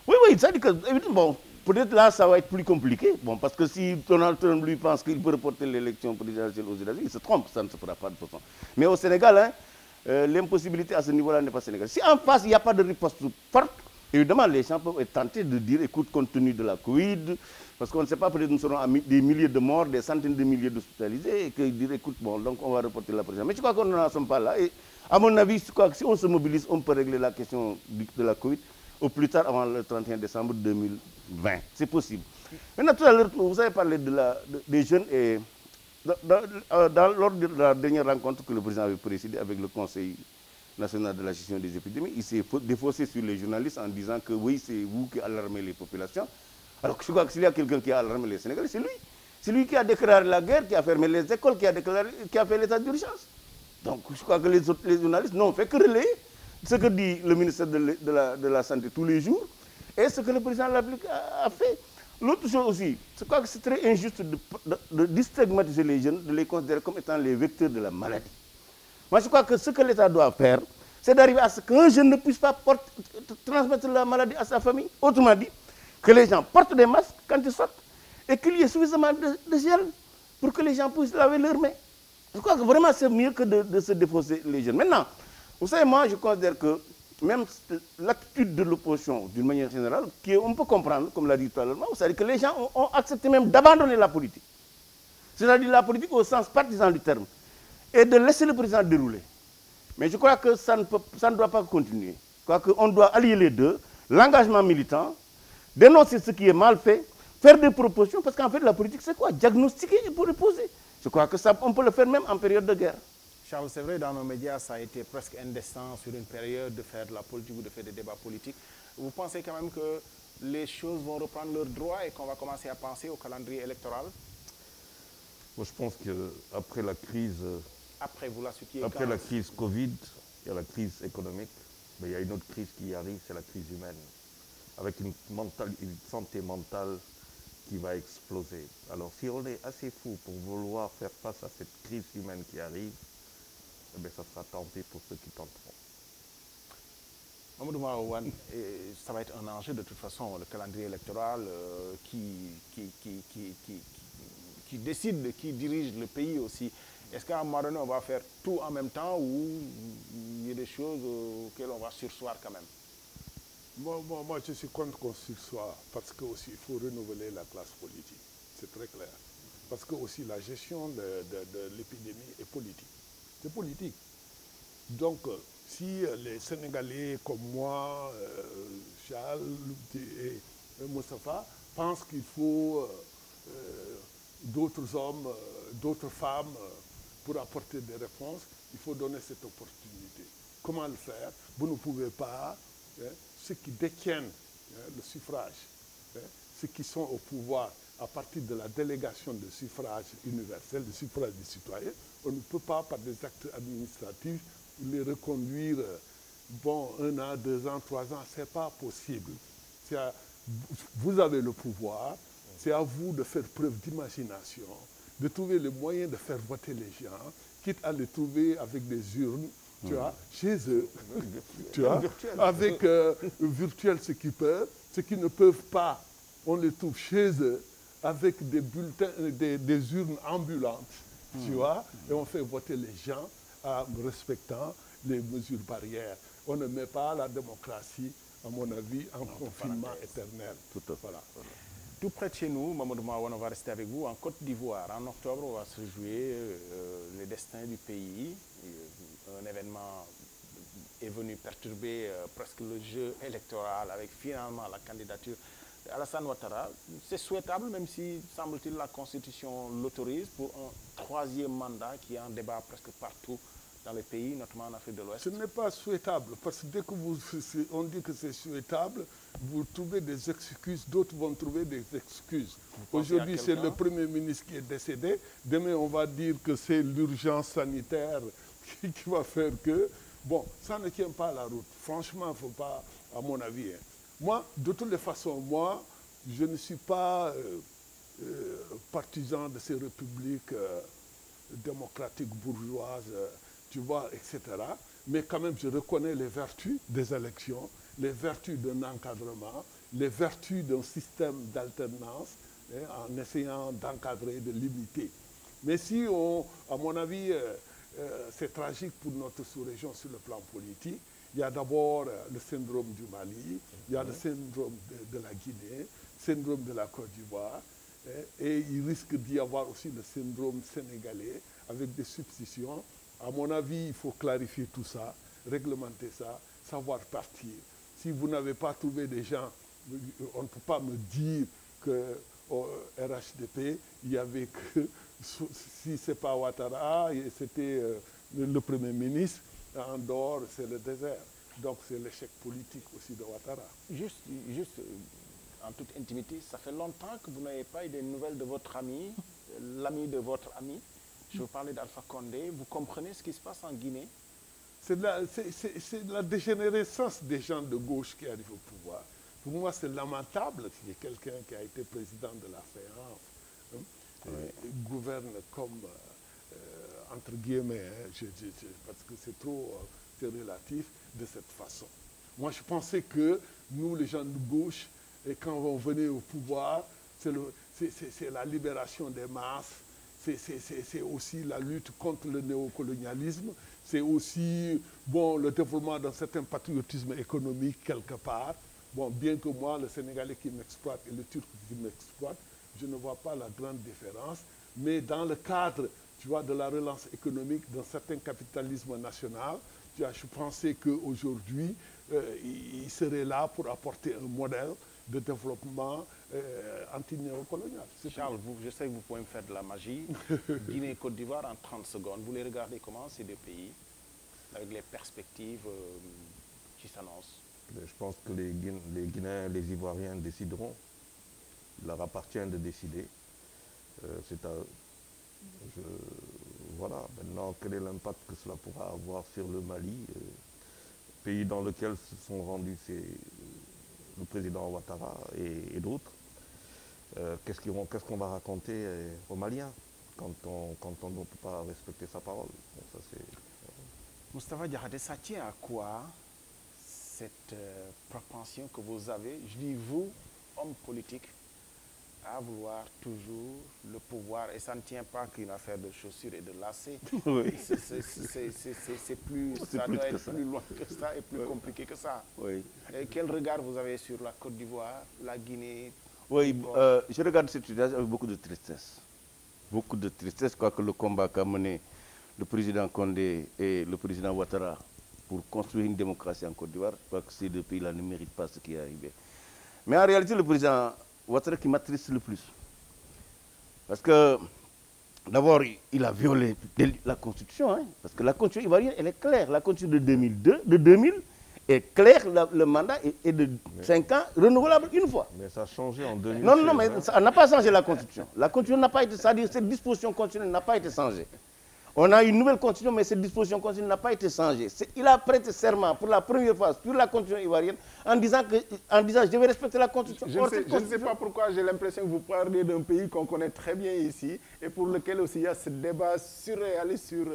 Oui, oui, ça dit que, bon, peut-être là, ça va être plus compliqué. Bon, parce que si Donald Trump lui pense qu'il peut reporter l'élection présidentielle aux États-Unis, il se trompe, ça ne se fera pas de toute façon. Mais au Sénégal, hein, l'impossibilité à ce niveau-là n'est pas sénégalaise. Si en face, il n'y a pas de riposte forte, évidemment, les gens peuvent être tentés de dire, écoute, compte tenu de la Covid, parce qu'on ne sait pas, peut-être nous serons à des milliers de morts, des centaines de milliers d'hospitalisés, et qu'ils disent, écoute, bon, donc on va reporter la présidence. Mais je crois qu'on n'en sommes pas là. Et à mon avis, je crois que si on se mobilise, on peut régler la question de la Covid au plus tard avant le 31 décembre 2020. C'est possible. Maintenant, tout à l'heure, vous avez parlé des jeunes et lors de la dernière rencontre que le président avait présidée avec le Conseil national de la gestion des épidémies, il s'est défaussé sur les journalistes en disant que oui, c'est vous qui alarmez les populations. Alors que je crois que s'il y a quelqu'un qui a alarmé les Sénégalais, c'est lui. C'est lui qui a déclaré la guerre, qui a fermé les écoles, qui a fait l'état d'urgence. Donc je crois que les journalistes n'ont fait que relayer ce que dit le ministère de la Santé tous les jours et ce que le président de la République a fait. L'autre chose aussi, je crois que c'est très injuste de distigmatiser les jeunes, de les considérer comme étant les vecteurs de la maladie. Moi, je crois que ce que l'État doit faire, c'est d'arriver à ce qu'un jeune ne puisse pas transmettre la maladie à sa famille. Autrement dit, que les gens portent des masques quand ils sortent et qu'il y ait suffisamment de gel pour que les gens puissent laver leurs mains. Je crois que vraiment c'est mieux que de se défausser les jeunes. Maintenant, vous savez, moi, je considère que même l'attitude de l'opposition, d'une manière générale, on peut comprendre, comme l'a dit tout à l'heure, c'est-à-dire que les gens ont accepté même d'abandonner la politique. C'est-à-dire la politique au sens partisan du terme. Et de laisser le président dérouler. Mais je crois que ça ne doit pas continuer. Je crois qu'on doit allier les deux, l'engagement militant, dénoncer ce qui est mal fait, faire des propositions, parce qu'en fait, la politique, c'est quoi? Diagnostiquer et pour reposer. Je crois que ça, on peut le faire même en période de guerre. Charles, c'est vrai, dans nos médias, ça a été presque indécent sur une période de faire de la politique ou de faire des débats politiques. Vous pensez quand même que les choses vont reprendre leur droit et qu'on va commencer à penser au calendrier électoral? Moi, je pense qu'après la crise... Après, vous la citiez après la crise Covid, il y a la crise économique, mais il y a une autre crise qui arrive, c'est la crise humaine. Avec une santé mentale qui va exploser. Alors, si on est assez fou pour vouloir faire face à cette crise humaine qui arrive, eh bien, ça sera tant pis pour ceux qui tenteront. Mamadou Marouane, ça va être un enjeu de toute façon, le calendrier électoral qui décide, qui dirige le pays aussi. Est-ce qu'à un moment donné, on va faire tout en même temps ou il y a des choses auxquelles on va surseoir quand même? Moi, je suis contre qu'on sursoit parce qu'il faut renouveler la classe politique. C'est très clair. Parce que aussi la gestion de l'épidémie est politique. C'est politique. Donc, si les Sénégalais comme moi, Charles et Moustapha, pensent qu'il faut d'autres hommes, d'autres femmes pour apporter des réponses, il faut donner cette opportunité. Comment le faire? Vous ne pouvez pas, ceux qui détiennent le suffrage, ceux qui sont au pouvoir à partir de la délégation de suffrage universel, de suffrage des citoyens, on ne peut pas, par des actes administratifs, les reconduire, bon, 1 an, 2 ans, 3 ans, ce n'est pas possible. Vous avez le pouvoir, c'est à vous de faire preuve d'imagination, de trouver le moyen de faire voter les gens, quitte à les trouver avec des urnes, tu vois, chez eux, tu vois, avec virtuel ceux qui peuvent, ceux qui ne peuvent pas, on les trouve chez eux, avec des bulletins, des urnes ambulantes, tu vois, et on fait voter les gens en respectant les mesures barrières. On ne met pas la démocratie, à mon avis, en confinement éternel. Voilà. Tout près de chez nous, Mamadou Marouane, on va rester avec vous. En Côte d'Ivoire, en octobre, on va se jouer les destins du pays. Un événement est venu perturber presque le jeu électoral avec finalement la candidature d'Alassane Ouattara. C'est souhaitable, même si, semble-t-il, la Constitution l'autorise pour un 3e mandat qui est en débat presque partout dans les pays, notamment en Afrique de l'Ouest? Ce n'est pas souhaitable, parce que dès que on dit que c'est souhaitable, vous trouvez des excuses, d'autres vont trouver des excuses. Aujourd'hui, c'est le Premier ministre qui est décédé. Demain, on va dire que c'est l'urgence sanitaire qui va faire que... Bon, ça ne tient pas la route. Franchement, il ne faut pas, à mon avis. Moi, de toutes les façons, moi, je ne suis pas partisan de ces républiques démocratiques bourgeoises, tu vois, etc. Mais quand même, je reconnais les vertus des élections, les vertus d'un encadrement, les vertus d'un système d'alternance, en essayant d'encadrer, de limiter. Mais si on, à mon avis, c'est tragique pour notre sous-région sur le plan politique. Il y a d'abord le syndrome du Mali, il y a le syndrome de la Guinée, le syndrome de la Côte d'Ivoire, et il risque d'y avoir aussi le syndrome sénégalais avec des substitutions. À mon avis, il faut clarifier tout ça, réglementer ça, savoir partir. Si vous n'avez pas trouvé des gens, on ne peut pas me dire qu'au RHDP, il y avait que, si ce n'est pas Ouattara, c'était le Premier ministre, en dehors, c'est le désert. Donc c'est l'échec politique aussi de Ouattara. Juste en toute intimité, ça fait longtemps que vous n'avez pas eu des nouvelles de votre ami, l'ami de votre ami. Je vous parlais d'Alpha Condé. Vous comprenez ce qui se passe en Guinée? C'est la dégénérescence des gens de gauche qui arrivent au pouvoir. Pour moi, c'est lamentable qu'il y ait quelqu'un qui a été président de la FEANF, gouverne comme, entre guillemets, parce que c'est trop relatif, de cette façon. Moi, je pensais que nous, les gens de gauche, et quand on venait au pouvoir, c'est la libération des masses, c'est aussi la lutte contre le néocolonialisme, c'est aussi le développement d'un certain patriotisme économique quelque part. Bon, bien que moi, le Sénégalais qui m'exploite et le Turc qui m'exploite, je ne vois pas la grande différence. Mais dans le cadre, tu vois, de la relance économique d'un certain capitalisme national, tu vois, je pensais qu'aujourd'hui, il serait là pour apporter un modèle de développement anti-néocolonial. Charles, je sais que vous pouvez me faire de la magie. Guinée et Côte d'Ivoire en 30 secondes. Vous les regardez comment, ces deux pays, avec les perspectives qui s'annoncent? Je pense que les Guinéens et les Ivoiriens décideront. Il leur appartient de décider. Voilà. Maintenant, quel est l'impact que cela pourra avoir sur le Mali, pays dans lequel se sont rendus le président Ouattara et d'autres. Qu'est-ce qu'on va raconter aux Maliens quand on ne peut pas respecter sa parole? Bon, ça, Moustapha Diakhaté, ça tient à quoi cette propension que vous avez, je dis vous, homme politique, à vouloir toujours le pouvoir, et ça ne tient pas qu'une affaire de chaussures et de lacets. Oui. C'est plus, ça doit être plus loin que ça et plus compliqué que ça. Oui. Et quel regard vous avez sur la Côte d'Ivoire, la Guinée? Oui, je regarde cette situation avec beaucoup de tristesse. Beaucoup de tristesse, quoique le combat qu'a mené le président Condé et le président Ouattara pour construire une démocratie en Côte d'Ivoire, je crois que ces deux pays-là ne méritent pas ce qui est arrivé. Mais en réalité, le président Ouattara qui m'attriste le plus. Parce que, d'abord, il a violé la Constitution, hein, parce que la Constitution ivoirienne, elle est claire. La Constitution de 2000 est claire, le mandat est de 5 ans, renouvelable une fois. Mais ça a changé en 2000. Non, mais ça n'a pas changé la Constitution. La Constitution n'a pas été, c'est-à-dire cette disposition constitutionnelle n'a pas été changée. On a une nouvelle Constitution, mais cette disposition constitutionnelle n'a pas été changée. Il a prêté serment pour la première fois sur la Constitution ivoirienne en disant je vais respecter la Constitution. Je ne sais pas pourquoi j'ai l'impression que vous parlez d'un pays qu'on connaît très bien ici et pour lequel aussi il y a ce débat surréaliste sur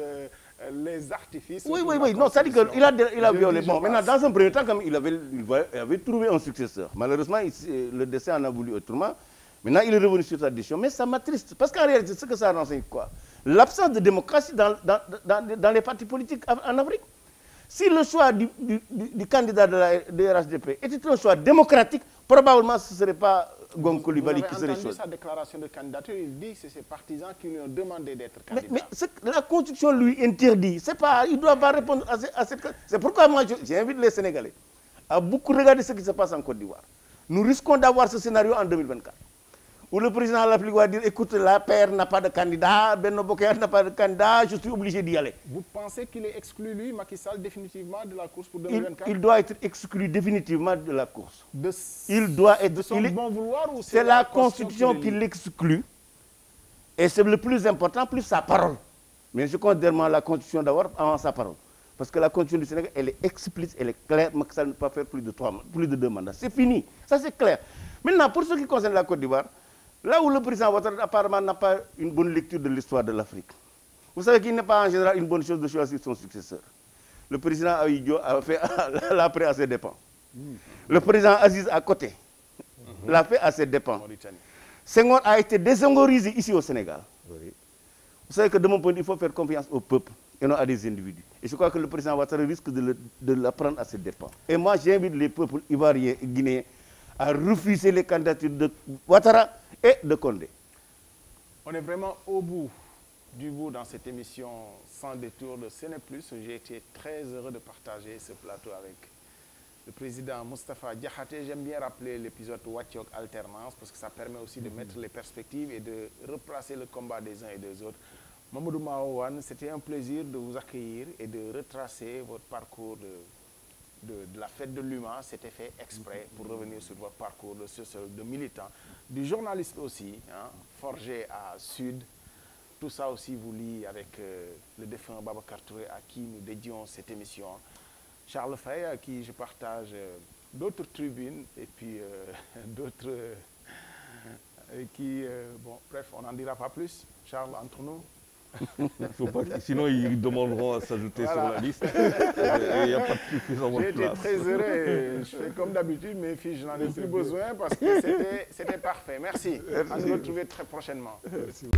les artifices. Oui. Non, c'est-à-dire qu'il a violé. Bon, maintenant, dans un premier temps, comme il avait trouvé un successeur. Malheureusement, le décès en a voulu autrement. Maintenant, il est revenu sur sa décision. Mais ça m'attriste. Parce qu'en réalité, ce que ça renseigne quoi? L'absence de démocratie dans les partis politiques en Afrique. Si le choix du candidat de RHDP était un choix démocratique, probablement ce ne serait pas Gon Coulibaly qui serait choisi. Vous avez entendu sa déclaration de candidature, il dit que c'est ses partisans qui lui ont demandé d'être candidat. Mais la Constitution lui interdit. Il ne doit pas répondre à cette... C'est pourquoi moi, j'invite les Sénégalais à beaucoup regarder ce qui se passe en Côte d'Ivoire. Nous risquons d'avoir ce scénario en 2024. où le président de la République va dire, écoute, la paire n'a pas de candidat, Benno Bokk Yakaar n'a pas de candidat, je suis obligé d'y aller. Vous pensez qu'il est exclu, lui, Macky Sall, définitivement de la course pour 2024? Il doit être exclu définitivement de la course. Il doit être de son bon vouloir ou c'est la Constitution qui l'exclut. Et c'est le plus important, plus sa parole. Mais je considère la Constitution d'abord avant sa parole. Parce que la Constitution du Sénégal, elle est explicite, elle est claire. Macky Sall ne peut pas faire plus de 2 mandats. C'est fini. Ça, c'est clair. Maintenant, pour ce qui concerne la Côte d'Ivoire, là où le président Ouattara apparemment n'a pas une bonne lecture de l'histoire de l'Afrique. Vous savez qu'il n'est pas en général une bonne chose de choisir son successeur. Le président Ahidjo a fait l'après à ses dépens. Le président Aziz à côté l'a fait à ses dépens. Senghor a été désengorisé ici au Sénégal. Oui. Vous savez que de mon point de vue, il faut faire confiance au peuple et non à des individus. Et je crois que le président Ouattara risque de l'apprendre à ses dépens. Et moi, j'invite les peuples ivoiriens et guinéens à refuser les candidatures de Ouattara et de Condé. On est vraiment au bout dans cette émission sans détour de Séné+. J'ai été très heureux de partager ce plateau avec le président Moustapha Diakhaté. J'aime bien rappeler l'épisode Watiok Alternance parce que ça permet aussi de mettre les perspectives et de replacer le combat des uns et des autres. Mamadou Maouane, c'était un plaisir de vous accueillir et de retracer votre parcours de la fête de l'humain. C'était fait exprès pour revenir sur votre parcours de militant, du journaliste aussi, hein, forgé à Sud. Tout ça aussi vous lie avec le défunt Babacar Touré à qui nous dédions cette émission. Charles Faye, à qui je partage d'autres tribunes et puis d'autres bon, bref, on n'en dira pas plus. Charles, entre nous. Faut pas, sinon ils demanderont à s'ajouter sur la liste. Il n'y a pas suffisamment de place. J'ai été très heureux. Je fais comme d'habitude, mes filles, je n'en ai plus besoin parce que c'était parfait. Merci. À nous retrouver très prochainement. Merci.